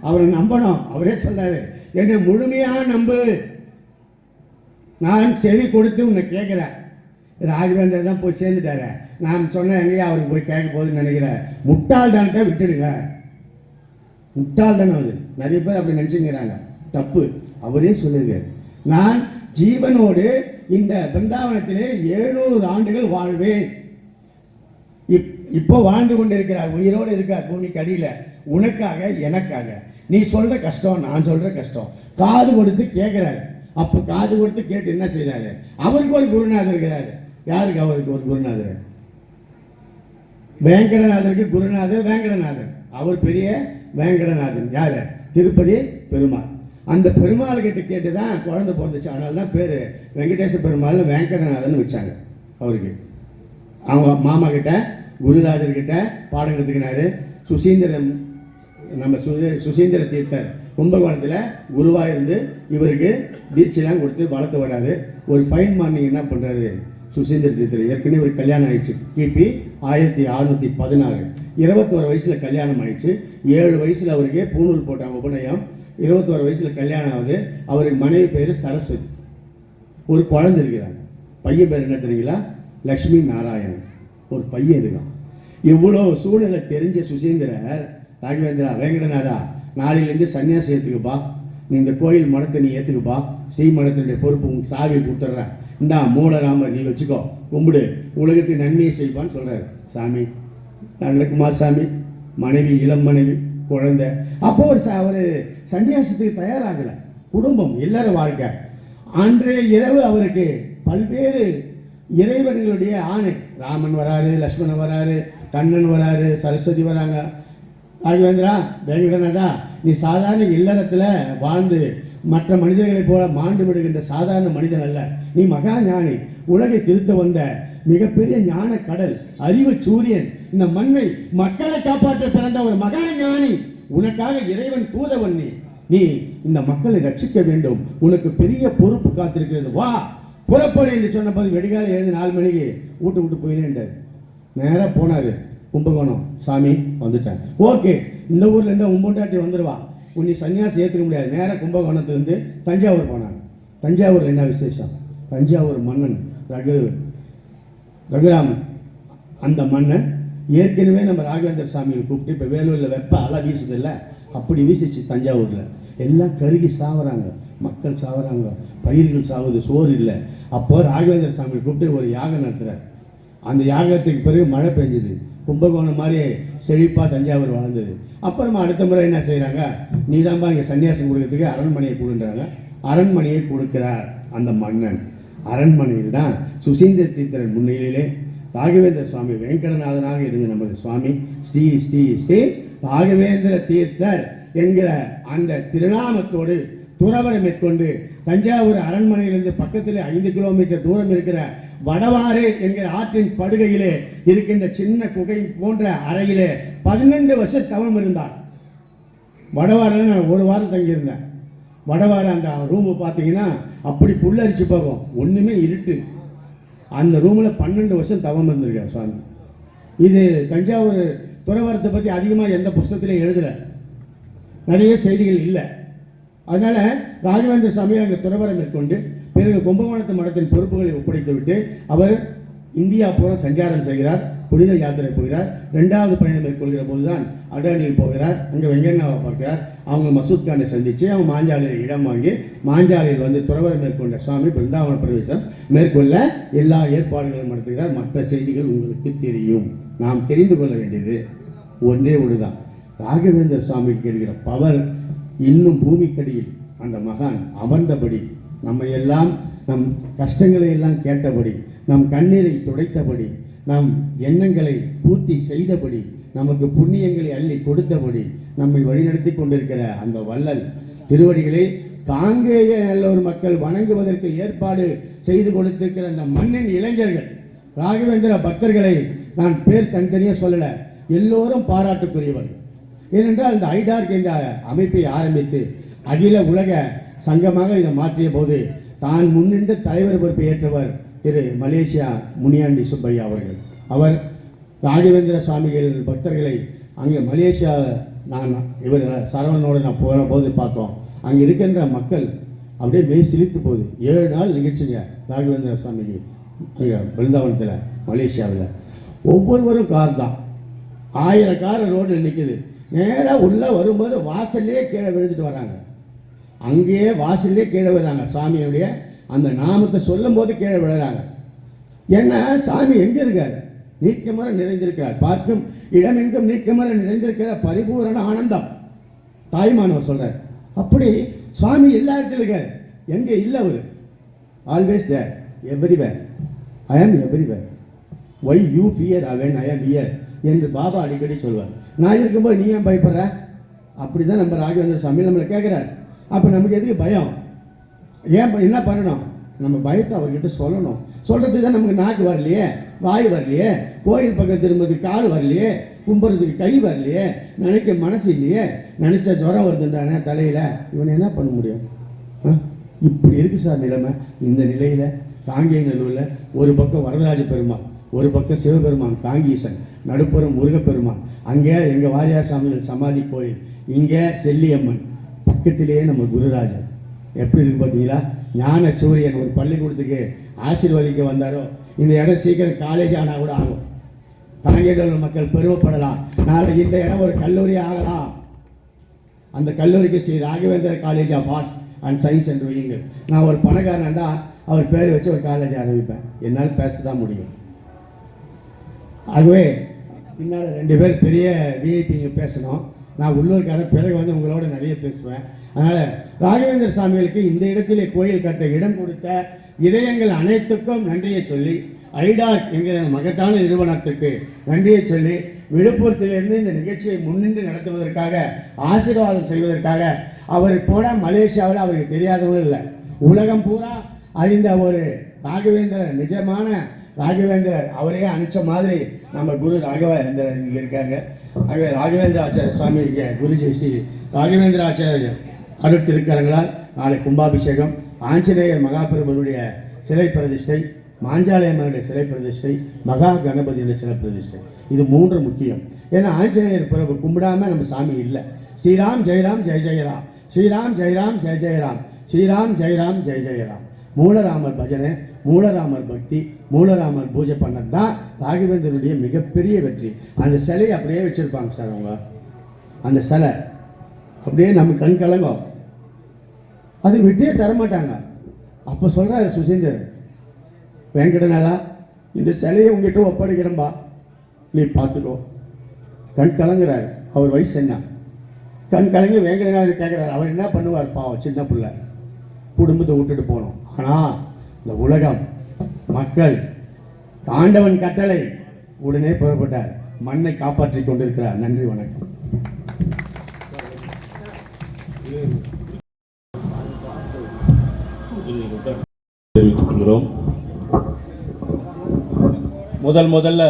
அவரை நம்பணும். அவரே சொல்றாரு, என்னை முழுமையாக நம்பு, நான் செவி கொடுத்து உன்னை கேட்குறேன். ராகவேந்திரன் தான் போய் சேர்ந்துட்டாரு. நான் சொன்னேன் எங்கேயா அவருக்கு போய் கேட்க போகுதுன்னு நினைக்கிறேன். முட்டாள் தானே விட்டுடுங்க. முட்டாள் தானே அது. நிறைய பேர் அப்படி நினச்சிங்கிறாங்க, தப்பு. அவரே சொல்லியிருக்காரு, நான் ஜீவனோடு இந்த பிருந்தாவனத்திலே 700 ஆண்டுகள் வாழ்வேன். இப்போ வாழ்ந்து கொண்டு இருக்கிறார், உயிரோடு இருக்கார் பூமிக்கு அடியில். உனக்காக எனக்காக. நீ சொல்ற கஷ்டம், நான் சொல்ற கஷ்டம். காது கொடுத்து கேட்கிறாரு. அப்போ காது கொடுத்து கேட்டு என்ன செய்யறாரு, அவருக்கு ஒரு குருநாதர் இருக்கிறாரு. யாருக்கு அவருக்கு ஒரு குருநாதர்? வேங்கடநாதருக்கு குருநாதர் வேங்கடநாதன். அவர் பெரிய வேங்கடநாதன். யாரு? திருப்பதி பெருமாள். அந்த பெருமாள் கிட்ட கேட்டு தான் குழந்தை பிறந்துச்சு. அதனால தான் பேர் வெங்கடேச பெருமாள் வேங்கடநாதன் வச்சாங்க அவருக்கு. அவங்க மாமா கிட்ட குருராஜர் கிட்ட பாடம் கற்றுக்கினாரு. சுசீந்திர தீர்த்தர் கும்பகோணத்தில் குருவாக இருந்து இவருக்கு தீட்சைலாம் கொடுத்து வளர்த்து வராது. ஒரு ஃபைன் மார்னிங் என்ன பண்ணுறாரு சுசீந்திர தீர்த்தர், ஏற்கனவே ஒரு கல்யாணம் ஆயிடுச்சு. கிபி 1616. 21 வயசில் கல்யாணம் ஆயிடுச்சு. 7 வயசில் அவருக்கு பூணூல் போட்டாங்க உபநயம். 21 வயசில் கல்யாணம் ஆகுது. அவருக்கு மனைவி பேர் சரஸ்வதி. ஒரு குழந்தை இருக்கிறாங்க. பையன் பேர் என்ன தெரியுங்களா? லக்ஷ்மி நாராயணன். ஒரு பையன் இருக்கான். இவ்வளோ சூழ்நிலை தெரிஞ்ச சுசீந்திரர், ராகவேந்திரா வேங்கடநாதா நாளையிலேருந்து சன்னியாசி ஏற்றுக்குப்பா, நீ இந்த கோயில் மடத்தை நீ ஏற்றுக்குப்பா, ஸ்ரீ மடத்தினுடைய பொறுப்பு உங்களுக்கு சாவி கொடுத்துட்றேன், இந்தா மூலராமர் நீ வச்சுக்கோ, கும்பிடு, உலகத்துக்கு நன்மையை செய்வான்னு சொல்கிறார். சாமி நடக்குமா சாமி? மனைவி, இளம் மனைவி, குழந்தை. அப்போ ஒரு சன்னியாசத்துக்கு தயாராகலை. குடும்பம் எல்லாரும் வாழ்க்கை. அன்றைய இரவு அவருக்கு பல்வேறு இறைவர்களுடைய ஆணை. ராமன் வராரு, லக்ஷ்மணன் வராரு, கண்ணன் வராரு, சரஸ்வதி வராங்க. ராகவேந்திரா வேங்கடநாதா, நீ சாதாரண இல்லறத்தில் வாழ்ந்து மற்ற மனிதர்களைப் போல மாண்டு விடுகின்ற சாதாரண மனிதன் அல்ல. நீ மகா ஞானி, உலகை திருத்த வந்த மிகப்பெரிய ஞான கடல், அறிவு சூரியன், இந்த மண்ணை மக்களை காப்பாற்ற பிறந்த ஒரு மகா ஞானி. உனக்காக இறைவன் தூதவன். நீ இந்த மக்களை ரட்சிக்க வேண்டும். உனக்கு பெரிய பொறுப்பு காத்திருக்கிறது. வா புறப்படு என்று சொன்னபோது வெடிகால எழுந்து 4 மணிக்கு விட்டு போயினேன்டார். நேராக போனார் கும்பகோணம். சாமி வந்துட்டேன். ஓகே, இந்த ஊரில் இருந்தால் உம்பொண்டாட்டி வந்துடுவா, உன்னை சன்னியாசி ஏற்றுக்க முடியாது. நேராக கும்பகோணத்துலேருந்து தஞ்சாவூர் போனாங்க. தஞ்சாவூரில் என்ன விசேஷம்? தஞ்சாவூர் மன்னன் ரகுராமன். அந்த மன்னன் ஏற்கனவே நம்ம ராகவேந்திர சாமியை கூப்பிட்டு இப்போ வேலூரில் வெப்ப அலை வீசுது இல்லை, அப்படி வீசிச்சு தஞ்சாவூரில். எல்லாம் கருகி சாவுறாங்க, மக்கள் சாவுறாங்க, பயிர்கள் சாவுது, சோறு இல்லை. அப்போ ராகவேந்திர சாமியை கூப்பிட்டு ஒரு யாகம் நடத்துகிறார். அந்த யாகத்துக்கு பிறகு மழை பெஞ்சுது. கும்பகோணம் மாதிரி செழிப்பாக தஞ்சாவூர் வளர்ந்தது. அப்புறமா அடுத்த முறை என்ன செய்கிறாங்க, நீதான்பா இங்கே சன்னியாசம் கொடுக்கறதுக்கு அரண்மனையை கொடுன்றாங்க. அரண்மனையை கொடுக்கிறார் அந்த மன்னன். அரண்மனையில் தான் சுசீந்திர தீர்த்தரன் முன்னிலையிலே ராகவேந்திர சுவாமி வேங்கடநாதனாக இருந்த நமது சுவாமி ஸ்ரீ ஸ்ரீ ஸ்ரீ ராகவேந்திர தீர்த்தர் என்கிற அந்த திருநாமத்தோடு துறவரம் மேற்கொண்டு தஞ்சாவூர் அரண்மனையிலிருந்து பக்கத்தில் 5 கிலோமீட்டர் தூரம் இருக்கிற வடவாறு என்கிற ஆற்றின் படுகையிலே இருக்கின்ற சின்ன குகை போன்ற அறையிலே 12 வருஷம் தவம் இருந்தார். வடவாரில் நான் 1 வாரம் தங்கியிருந்தேன். வடவாறு அந்த ரூமு பார்த்தீங்கன்னா அப்படி புல்லரிச்சு போகும், ஒன்றுமே இருட்டு. அந்த ரூமில் 12 வருஷம் தவம் இருந்திருக்கார் சுவாமி. இது தஞ்சாவூர் துறவரத்தை பற்றி அதிகமாக எந்த புஸ்தகத்திலையும் எழுதலை, நிறைய செய்திகள் இல்லை. அதனால ராகவேந்திர சாமி அங்கே துறவரம் மேற்கொண்டு பிறகு கும்பகோணத்து மடத்தின் பொறுப்புகளை ஒப்படைத்து விட்டு அவர் இந்தியா பூரா சஞ்சாரம் செய்கிறார். புனித யாத்திரை போகிறார். 2வது பயணம் மேற்கொள்கிற போதுதான் அடானியில் போகிறார். அங்கே வெங்கண்ணாவை பார்க்கிறார். அவங்க மசூத் கானை சந்தித்து அவங்க மாஞ்சாலையில் இடம் வாங்கி மாஞ்சாலையில் வந்து துறவரம் மேற்கொண்ட சுவாமி பிருந்தாவன பிரவேசம் மேற்கொள்ள எல்லா ஏற்பாடுகளும் நடத்துகிறார். மற்ற செய்திகள் உங்களுக்கு தெரியும். நாம் தெரிந்து கொள்ள வேண்டியது ஒன்றே ஒன்றுதான். ராகவேந்திர சுவாமிக்கு இருக்கிற பவர் இன்னும் பூமிக்கடியில் அந்த மகான் அமர்ந்தபடி நம்ம எல்லாம் நம் கஷ்டங்களை எல்லாம் கேட்டபடி நம் கண்ணீரை துடைத்தபடி நம் எண்ணங்களை பூர்த்தி செய்தபடி நமக்கு புண்ணியங்களை அள்ளி கொடுத்தபடி நம்மை வழிநடத்தி கொண்டிருக்கிற அந்த வள்ளல் திருவடிகளை காங்கேய நல்லூர் மக்கள் வணங்குவதற்கு ஏற்பாடு செய்து கொடுத்திருக்கிற அந்த மண்ணின் இளைஞர்கள் ராகவேந்திர பக்தர்களை நான் பேர் தனித்தனியாக சொல்லலை, எல்லோரும் பாராட்டுக்குரியவர்கள். ஏனென்றால் இந்த ஐடார்க் என்ற அமைப்பை ஆரம்பித்து அகில உலக சங்கமாக இதை மாற்றிய போது தான் முன்னின்று தலைவர் பொறுப்பை ஏற்றவர் திரு மலேசியா முனியாண்டி சுப்பையா அவர்கள். அவர் ராகவேந்திர சுவாமிகள் பக்தர்களை அங்கே மலேசியா இவர் சரவணனோடு நான் போன போது பார்த்தோம். அங்கே இருக்கின்ற மக்கள் அப்படியே மெய் சிலித்து போகுது. 7 நாள் நிகழ்ச்சிங்க ராகவேந்திர சுவாமிக்கு அங்கே பிருந்தாவனத்தில் மலேசியாவில். ஒவ்வொருவரும் கார் தான், 1000 கார் ரோட்டில் நிற்குது. நேராக உள்ளே வரும்போது வாசல்லே கீழே விழுந்துட்டு வராங்க. அங்கேயே வாசல்லே கீழே விழுறாங்க. சாமியுடைய அந்த நாமத்தை சொல்லும் போது கீழே விழுறாங்க. ஏன்னா சாமி எங்கே இருக்கார்? நீக்கமர நிறைந்திருக்கிறார். பார்க்கும் இடமெங்கும் நீக்கமர நிறைந்திருக்கிற பரிபூரண ஆனந்தம் தாய்மானவர் சொல்றார். அப்படி சுவாமி எல்லா இடத்துல இருக்கார். எங்கே இல்லை அவர்? Always there, everywhere. ஐ ஆம் everywhere. Why you fear when I ஆம் ஹியர் என்று பாபா அடிக்கடி சொல்வார். நான் இருக்கும்போது நீ ஏன் பயப்படுற? அப்படி தான் நம்ம ராகவேந்திர சுவாமி நம்மளை கேட்குறாரு. அப்போ நமக்கு எதுக்கு பயம்? ஏன் என்ன பண்ணணும்? நம்ம பயத்தை அவர்கிட்ட சொல்லணும். சொல்கிறதுக்கு தான் நமக்கு நாக்கு வரலையே, வாய் வரலையே, கோயில் பக்கம் திரும்புறதுக்கு கால் வரலையே, கும்புறதுக்கு கை வரலையே, நினைக்க மனசு இல்லையே, நினச்சா ஜுரம் வருதுன்றானே தலையில், இவனை என்ன பண்ண முடியும்? இப்படி இருக்குது சார் நிலைமை. இந்த நிலையில் காங்கேயநல்லூரில் ஒரு பக்கம் வரதராஜ பெருமாள், ஒரு பக்கம் சிவபெருமான் காங்கீசன், நடுப்புறம் முருகப்பெருமான், அங்கே எங்கள் வாரியார் சாமிகள் சமாதி கோயில், இங்கே செல்லியம்மன், பக்கத்திலேயே நம்ம குருராஜர். எப்படி இருக்கு பார்த்தீங்களா? ஞான சூரியன் ஒரு பள்ளிக்கூடத்துக்கு ஆசீர்வதிக்க வந்தாரோ இந்த இடம் சீக்கிரம் காலேஜ் ஆனால் கூட ஆகும். காங்கேயநல்லூர் மக்கள் பெருமைப்படலாம். நாளை இந்த இடம் ஒரு கல்லூரி ஆகலாம். அந்த கல்லூரிக்கு Sri Raghavendra college of arts and science என்று வையுங்கள். நான் ஒரு பணக்காரன் தான் அவர் பேர் வச்சு ஒரு காலேஜ் ஆரம்பிப்பேன். என்னால் பேச தான் முடியும். ஆகவே பின்னால் 2 பேர் பெரிய விஐபிங்க பேசணும். நான் உள்ளூர்காரன், பிறகு வந்து உங்களோட நிறைய பேசுவேன். அதனால் ராகவேந்திர சாமிகளுக்கு இந்த இடத்திலே கோயில் கட்ட இடம் கொடுத்த இதயங்கள் அனைத்துக்கும் நன்றியை சொல்லி, ஐடார்க் என்கிற மகத்தான நிறுவனத்திற்கு நன்றியை சொல்லி, விழுப்புரத்திலிருந்து இந்த நிகழ்ச்சியை முன்னின்று நடத்துவதற்காக ஆசீர்வாதம் செய்வதற்காக அவர் போன மலேசியாவில் அவருக்கு தெரியாதவங்க இல்லை, உலகம் பூரா அறிந்த ஒரு ராகவேந்திரர், நிஜமான ராகவேந்திரர், அவரே அனுப்பிச்ச மாதிரி நம்ம குரு ராகவேந்திரர் இங்கே இருக்காங்க. ஆகவே ராகவேந்திர ஆச்சாரிய சுவாமி குருஜி ஸ்ரீ ராகவேந்திர ஆச்சாரியர் அருள் திருக்கரங்களால் நாளை கும்பாபிஷேகம், ஆஞ்சநேயர் மகாபிரபுடைய சிலை பிரதிஷ்டை, மாஞ்சாலயம்மனுடைய சிலை பிரதிஷ்டை, மகா கணபதியுடைய சிலை பிரதிஷ்டை. இது 3 முக்கியம். ஏன்னா ஆஞ்சநேயர் பிரபு கும்பிடாம நம்ம சாமி இல்லை. ஸ்ரீராம் ஜெயராம் ஜெய ஜெயராம், ஸ்ரீராம் ஜெயராம் ஜெய ஜெயராம், ஸ்ரீராம் ஜெயராம் ஜெய ஜெயராம். மூலராமர் பஜனை, மூலராமர் பக்தி, மூலராமர் பூஜை பண்ணது தான் ராகவேந்தருடைய மிகப்பெரிய வெற்றி. அந்த சிலையை அப்படியே வச்சிருப்பாங்க சார். அவங்க அந்த சிலை அப்படியே நம்ம கண் கலங்கும். அது விட்டே தரமாட்டாங்க. அப்போ சொல்கிறார் சுசீந்தர், வெங்கடநாதா இந்த சிலையை உங்ககிட்ட ஒப்படைக்கிறம்பா, நீ பார்த்துக்கோ. கண் கலங்குறாரு. அவர் வயசு என்ன? கண் கலங்கி வெங்கடநாதர் கேட்குறாரு. அவர் என்ன பண்ணுவார்? பாவம் சின்ன பிள்ளை, குடும்பத்தை விட்டுட்டு போனோம். ஆனால் இந்த உலகம் மக்கள் ஆண்டவன் கட்டளை உடனே புறப்பட்டார். மண்ணை காப்பாற்றி கொண்டிருக்கிறார். நன்றி, வணக்கம். தெரிவித்துக் கொள்கிறோம். முதல்ல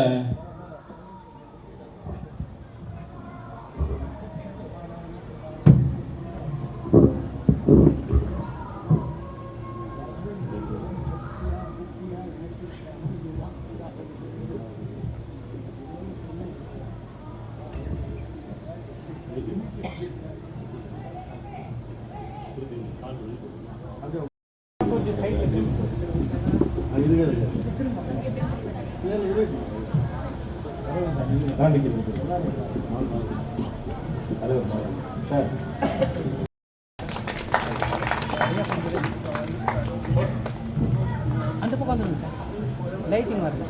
அந்த பக்கம் வந்துருங்க சார், லைட்டிங் வருது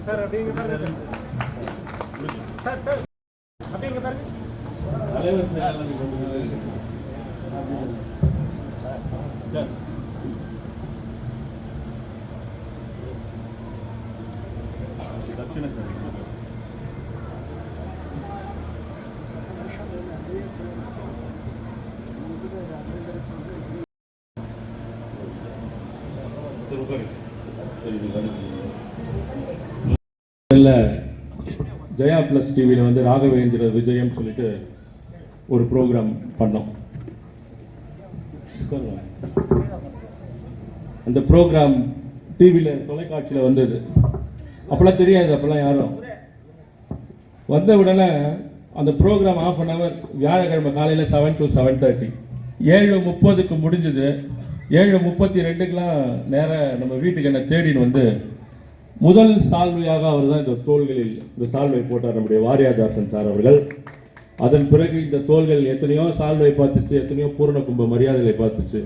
சார். அப்படியே தலைவர் செயலாளர் கொஞ்ச நேரம் இருக்கு. சார் தட்சிண சார் ஜெயா பிளஸ் டிவியில் வந்து ராகவேந்திர விஜயம் சொல்லிட்டு ஒரு ப்ரோக்ராம் பண்ணோம். அந்த ப்ரோக்ராம் டிவியில் தொலைக்காட்சியில் வந்தது. அப்பெல்லாம் தெரியாது, அப்பெல்லாம் யாரும் வந்த உடனே அந்த ப்ரோக்ராம் ½ அன் ஹவர் வியாழக்கிழமை காலையில் 7 to 7:30 7:30க்கு முடிஞ்சது. 7:32க்கெலாம் நேராக நம்ம வீட்டுக்கு என்ன தேடின்னு வந்து முதல் சால்வையாக அவர் தான் இந்த தோள்களில் இந்த சால்வை போட்டார் நம்முடைய வாரியாதாசன் சார் அவர்கள். அதன் பிறகு இந்த தோள்கள் எத்தனையோ சால்வை பார்த்துச்சு, எத்தனையோ பூரண கும்ப மரியாதைகளை பார்த்துச்சு.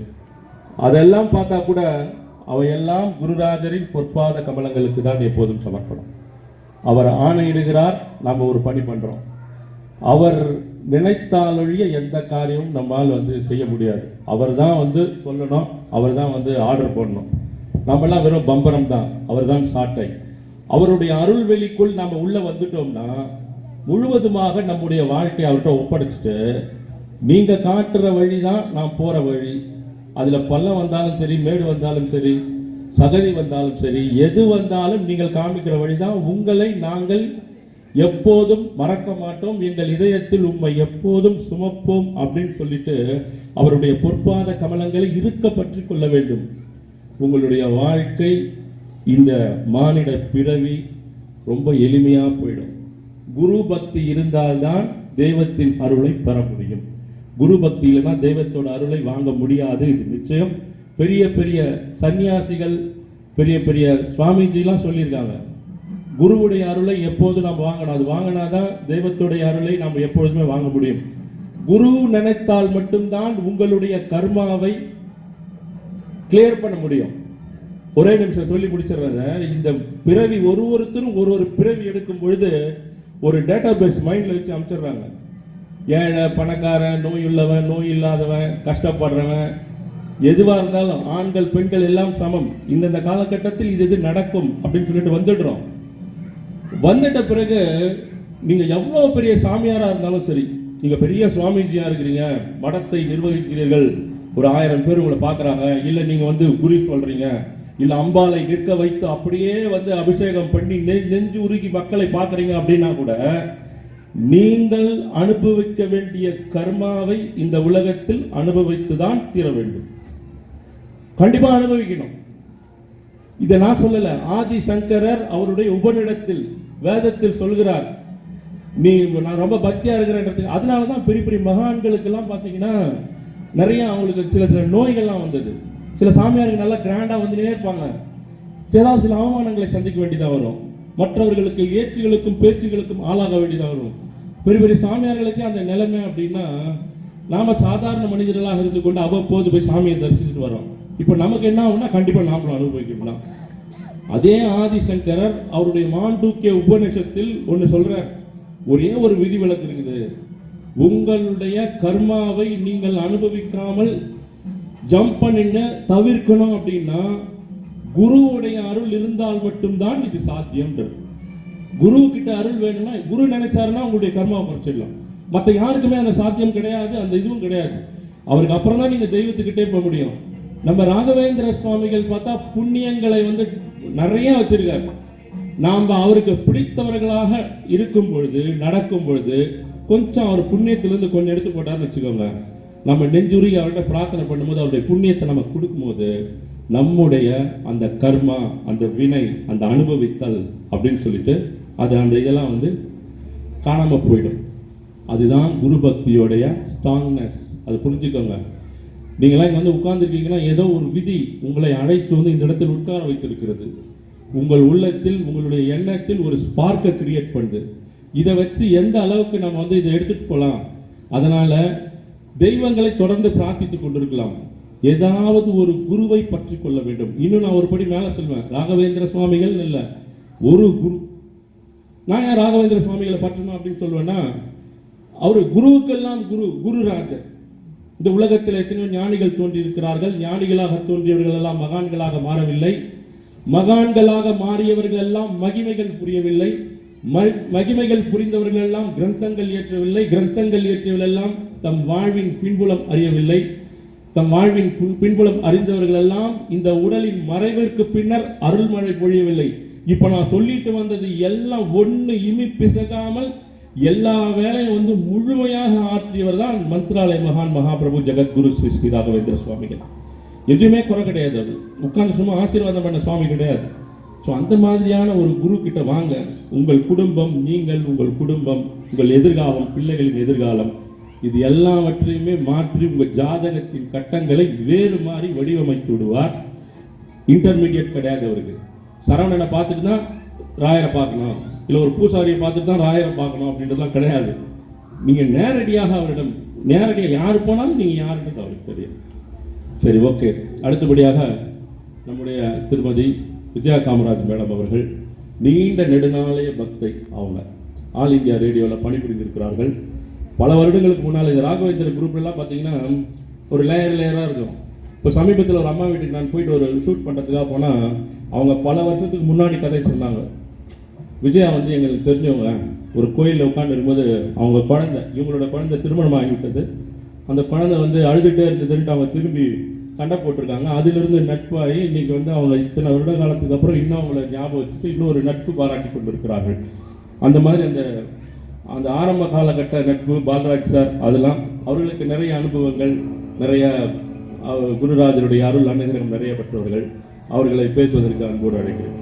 அதெல்லாம் பார்த்தா கூட அவையெல்லாம் குருராஜரின் பொற்பாத கமலங்களுக்கு தான் எப்போதும் சமர்ப்பணம். அவர் ஆணையிடுகிறார், நாம் ஒரு பணி பண்றோம். அவர் நினைத்தாலொழிய எந்த காரியமும் நம்மால் வந்து செய்ய முடியாது. அவர் தான் வந்து சொல்லணும், அவர் தான் வந்து ஆர்டர் போடணும். நம்மெல்லாம் வெறும் பம்பரம் தான், அவர் தான் சாட்டை. அவருடைய அருள்வெளிக்குள் நாம் உள்ள வந்துட்டோம்னா முழுவதுமாக நம்முடைய வாழ்க்கையை அவர்கிட்ட ஒப்படைச்சிட்டு, நீங்க காட்டுற வழி தான் நான் போற வழி. அதுல பள்ளம் வந்தாலும் சரி, மேடு வந்தாலும் சரி, சகதி வந்தாலும் சரி, எது வந்தாலும் நீங்கள் காமிக்கிற வழிதான். உங்களை நாங்கள் எப்போதும் மறக்க மாட்டோம், எங்கள் இதயத்தில் உண்மை எப்போதும் சுமப்போம் அப்படின்னு சொல்லிட்டு அவருடைய பொற்பாத கமலங்களை இருக்க பற்றி கொள்ள வேண்டும். உங்களுடைய வாழ்க்கை, இந்த மானிட பிறவி ரொம்ப எளிமையா போயிடும். குரு பக்தி இருந்தால்தான் தெய்வத்தின் அருளை பெற முடியும். குரு பக்தி இல்லைன்னா தெய்வத்தோட அருளை வாங்க முடியாது, இது நிச்சயம். பெரிய பெரிய சன்னியாசிகள், பெரிய பெரிய சுவாமிஜிலாம் சொல்லியிருக்காங்க, குருவுடைய அருளை எப்போது நாம் வாங்கணும். அது வாங்கினாதான் தெய்வத்துடைய அருளை நாம் எப்பொழுதுமே வாங்க முடியும். குரு நினைத்தால் மட்டும்தான் உங்களுடைய கர்மாவை கிளியர் பண்ண முடியும். ஒரே நிமிஷம் சொல்லி முடிச்சிடுறத. இந்த பிறவி ஒருத்தரும் ஒரு பிறவி எடுக்கும் பொழுது ஒரு டேட்டா பேஸ் மைண்ட்ல வச்சு அமைச்சிடுறாங்க. ஏழை, பணக்காரன், நோய் உள்ளவன், நோய் இல்லாதவன், கஷ்டப்படுறவன், எதுவா இருந்தாலும் ஆண்கள் பெண்கள் எல்லாம் சமம். இந்த காலகட்டத்தில் இது நடக்கும் அப்படின்னு சொல்லிட்டு வந்துடுறோம். வந்துட்ட பிறகு நீங்க எவ்வளவு பெரிய சாமியாரா இருந்தாலும் சரி, நீங்க பெரிய சுவாமிஜியா இருக்கிறீங்க, மடத்தை நிர்வகிக்கிறீர்கள், ஒரு 1000 பேர் உங்களை பார்க்குறாங்க, இல்லை நீங்கள் வந்து குறி சொல்கிறீங்க, இல்லை அம்பாலை நிற்க வைத்து அப்படியே வந்து அபிஷேகம் பண்ணி நெஞ்சு உருகி மக்களை பார்க்குறீங்க அப்படின்னா கூட நீங்கள் அனுபவிக்க வேண்டிய கர்மாவை இந்த உலகத்தில் அனுபவித்து தான் தீர வேண்டும். கண்டிப்பாக அனுபவிக்கணும். இதை நான் சொல்லல, ஆதி சங்கரர் அவருடைய உபநிடத்தில் வேதத்தில் சொல்கிறார். நான் ரொம்ப பக்தியா இருக்கிறேன். அதனாலதான் பெரிய பெரிய மகான்களுக்கு எல்லாம் பாத்தீங்கன்னா நிறைய அவங்களுக்கு சில நோய்கள்லாம் வந்தது. சில சாமியார்கள் நல்லா கிராண்டா வந்துட்டே இருப்பாங்க, சில அவமானங்களை சந்திக்க வேண்டியதா வரும். மற்றவர்களுக்கு ஏற்றுகளுக்கும் பேச்சுகளுக்கும் ஆளாக வேண்டியதா வரும். பெரிய பெரிய சாமியார்களுக்கு அந்த நிலைமை அப்படின்னா, நாம சாதாரண மனிதர்களாக இருந்து கொண்டு அவ்வப்போது போய் சாமியை தரிசிச்சுட்டு வரோம். இப்ப நமக்கு என்ன ஆகும்னா கண்டிப்பா நாமளும் அனுபவிக்கணும். அதே ஆதிசங்கரர் அவருடைய மாண்டூக்கிய உபநிஷத்தில் ஒன்று சொல்றார். ஒரே ஒரு விதிவிலக்கு இருக்குது. உங்களுடைய கர்மாவை நீங்கள் அனுபவிக்காமல் ஜம்ப் பண்ணின்னு தவிர்க்கணும் அப்படின்னா குருவுடைய அருள் இருந்தால் மட்டும்தான் இது சாத்தியம். குரு கிட்ட அருள் வேணும்னா, குரு நினைச்சாருன்னா உங்களுடைய கர்மாவை குறைச்சிடலாம். மற்ற யாருக்குமே அந்த சாத்தியம் கிடையாது, அந்த இதுவும் கிடையாது. அவருக்கு அப்புறம் தான் நீங்க தெய்வத்துக்கிட்டே போக முடியும். நம்ம ராகவேந்திர சுவாமிகள் பார்த்தா புண்ணியங்களை வந்து நிறைய வச்சிருக்காரு. நாம் அவருக்கு பிடித்தவர்களாக இருக்கும் பொழுது, நடக்கும் பொழுது கொஞ்சம் அவர் புண்ணியத்திலிருந்து கொஞ்சம் எடுத்து போட்டார்னு வச்சுக்கோங்க, நம்ம நெஞ்சுருகி அவர்கிட்ட பிரார்த்தனை பண்ணும்போது அவருடைய புண்ணியத்தை நம்ம கொடுக்கும்போது நம்முடைய அந்த கர்மா, அந்த வினை, அந்த அனுபவித்தல் அப்படின்னு சொல்லிட்டு அது அந்த இதெல்லாம் வந்து காணாம போயிடும். அதுதான் குரு பக்தியோடைய ஸ்ட்ராங்னஸ். அது புரிஞ்சுக்கோங்க. நீங்களாம் இங்கே வந்து உட்கார்ந்துருக்கீங்கன்னா ஏதோ ஒரு விதி உங்களை அழைத்து வந்து இந்த இடத்தில் உட்கார வைத்திருக்கிறது. உங்கள் உள்ளத்தில், உங்களுடைய எண்ணத்தில் ஒரு ஸ்பார்க்கை கிரியேட் பண்ணுது. இதை வச்சு எந்த அளவுக்கு நம்ம வந்து இதை எடுத்துட்டு போகலாம். அதனால தெய்வங்களை தொடர்ந்து பிரார்த்தித்துக் கொண்டிருக்கலாம். ஏதாவது ஒரு குருவை பற்றி கொள்ள வேண்டும். இன்னும் நான் ஒரு படி மேல சொல்வேன், ராகவேந்திர சுவாமிகள் இல்லை, ஒரு குரு நான் ஏன் ராகவேந்திர சுவாமிகளை பற்றணும் அப்படின்னு சொல்லுவேன்னா, அவர் குருவுக்கெல்லாம் குருராஜர். இந்த உலகத்தில் எத்தனையோ ஞானிகள் தோன்றியிருக்கிறார்கள். ஞானிகளாக தோன்றியவர்கள் எல்லாம் மகான்களாக மாறவில்லை. மகான்களாக மாறியவர்கள் எல்லாம் மகிமைகள் புரியவில்லை. மகிமைகள் புரிந்தவர்கள் எல்லாம் கிரந்தங்கள் இயற்றவில்லை. கிரந்தங்கள் இயற்றியவர்கள் எல்லாம் தம் வாழ்வின் பின்புலம் அறியவில்லை. தம் வாழ்வின் பின்புலம் அறிந்தவர்கள் எல்லாம் இந்த உடலின் மறைவிற்கு பின்னர் அருள்மழை பொழியவில்லை. இப்ப நான் சொல்லிட்டு வந்தது எல்லாம் ஒண்ணு இமி பிசகாமல் எல்லா வேலையும் முழுமையாக ஆற்றியவர் தான் மந்த்ராலய மகான் மகாபிரபு ஜெகத்குரு ஸ்ரீ ஸ்ரீ ராகவேந்திர சுவாமிகள். எதுவுமே குறை கிடையாது. அது உட்கார்ந்து சும்மா ஆசீர்வாதம் பண்ண சுவாமி கிடையாது. ஸோ அந்த மாதிரியான ஒரு குரு கிட்ட வாங்க. உங்கள் குடும்பம், நீங்கள், உங்கள் குடும்பம், உங்கள் எதிர்காலம், பிள்ளைகளின் எதிர்காலம், இது எல்லாவற்றையுமே மாற்றி உங்கள் ஜாதகத்தின் கட்டங்களை வேறு மாதிரி வடிவமைத்து விடுவார். இன்டர்மீடியட் கிடையாது அவருக்கு. சரவணனை பார்த்துட்டு தான் ராயரை பார்க்கணும், இல்லை ஒரு பூசாரியை பார்த்துட்டு தான் ராயரை பார்க்கணும் அப்படின்றதுலாம் கிடையாது. நீங்கள் நேரடியாக அவரிடம் யார் போனாலும் நீங்கள் யாருன்றது அவருக்கு தெரியும். சரி, ஓகே. அடுத்தபடியாக நம்முடைய திருமதி விஜயா காமராஜ் மேடம் அவர்கள் நீண்ட நெடுநாளைய பக்தை. அவங்க ஆல் இந்தியா ரேடியோவில் பணிபுரிந்திருக்கிறார்கள். பல வருடங்களுக்கு முன்னால் இந்த ராகவேந்திர குரூப்லாம் பார்த்தீங்கன்னா ஒரு லேயராக இருக்கும். இப்போ சமீபத்தில் ஒரு அம்மா வீட்டுக்கு நான் போயிட்டு ஒரு ஷூட் பண்ணுறதுக்காக போனால் அவங்க பல வருஷத்துக்கு முன்னாடி கதை சொன்னாங்க. விஜயா எங்களுக்கு தெரிஞ்சவங்க ஒரு கோயிலில் உட்காந்து இருக்கும்போது அவங்க இவங்களோட குழந்தை திருமணம் ஆகிவிட்டது. அந்த குழந்தை அழுதுகிட்டே இருந்ததுன்ட்டு அவங்க திரும்பி சண்டை போட்டிருக்காங்க. அதிலிருந்து நட்பாகி இன்னைக்கு அவங்க இத்தனை வருட காலத்துக்கு அப்புறம் இன்னும் அவங்கள ஞாபகம் வச்சுட்டு இன்னும் ஒரு நட்பு பாராட்டி கொண்டிருக்கிறார்கள். அந்த மாதிரி அந்த ஆரம்ப காலகட்ட நட்பு பாலராஜ் சார், அதெல்லாம் அவர்களுக்கு நிறைய அனுபவங்கள், நிறைய குருராஜருடைய அருள் அனுகிரகம் நிறைய பெற்றவர்கள். அவர்களை பேசுவதற்கு அன்போடு அழைக்கிறேன்.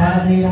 भारतीय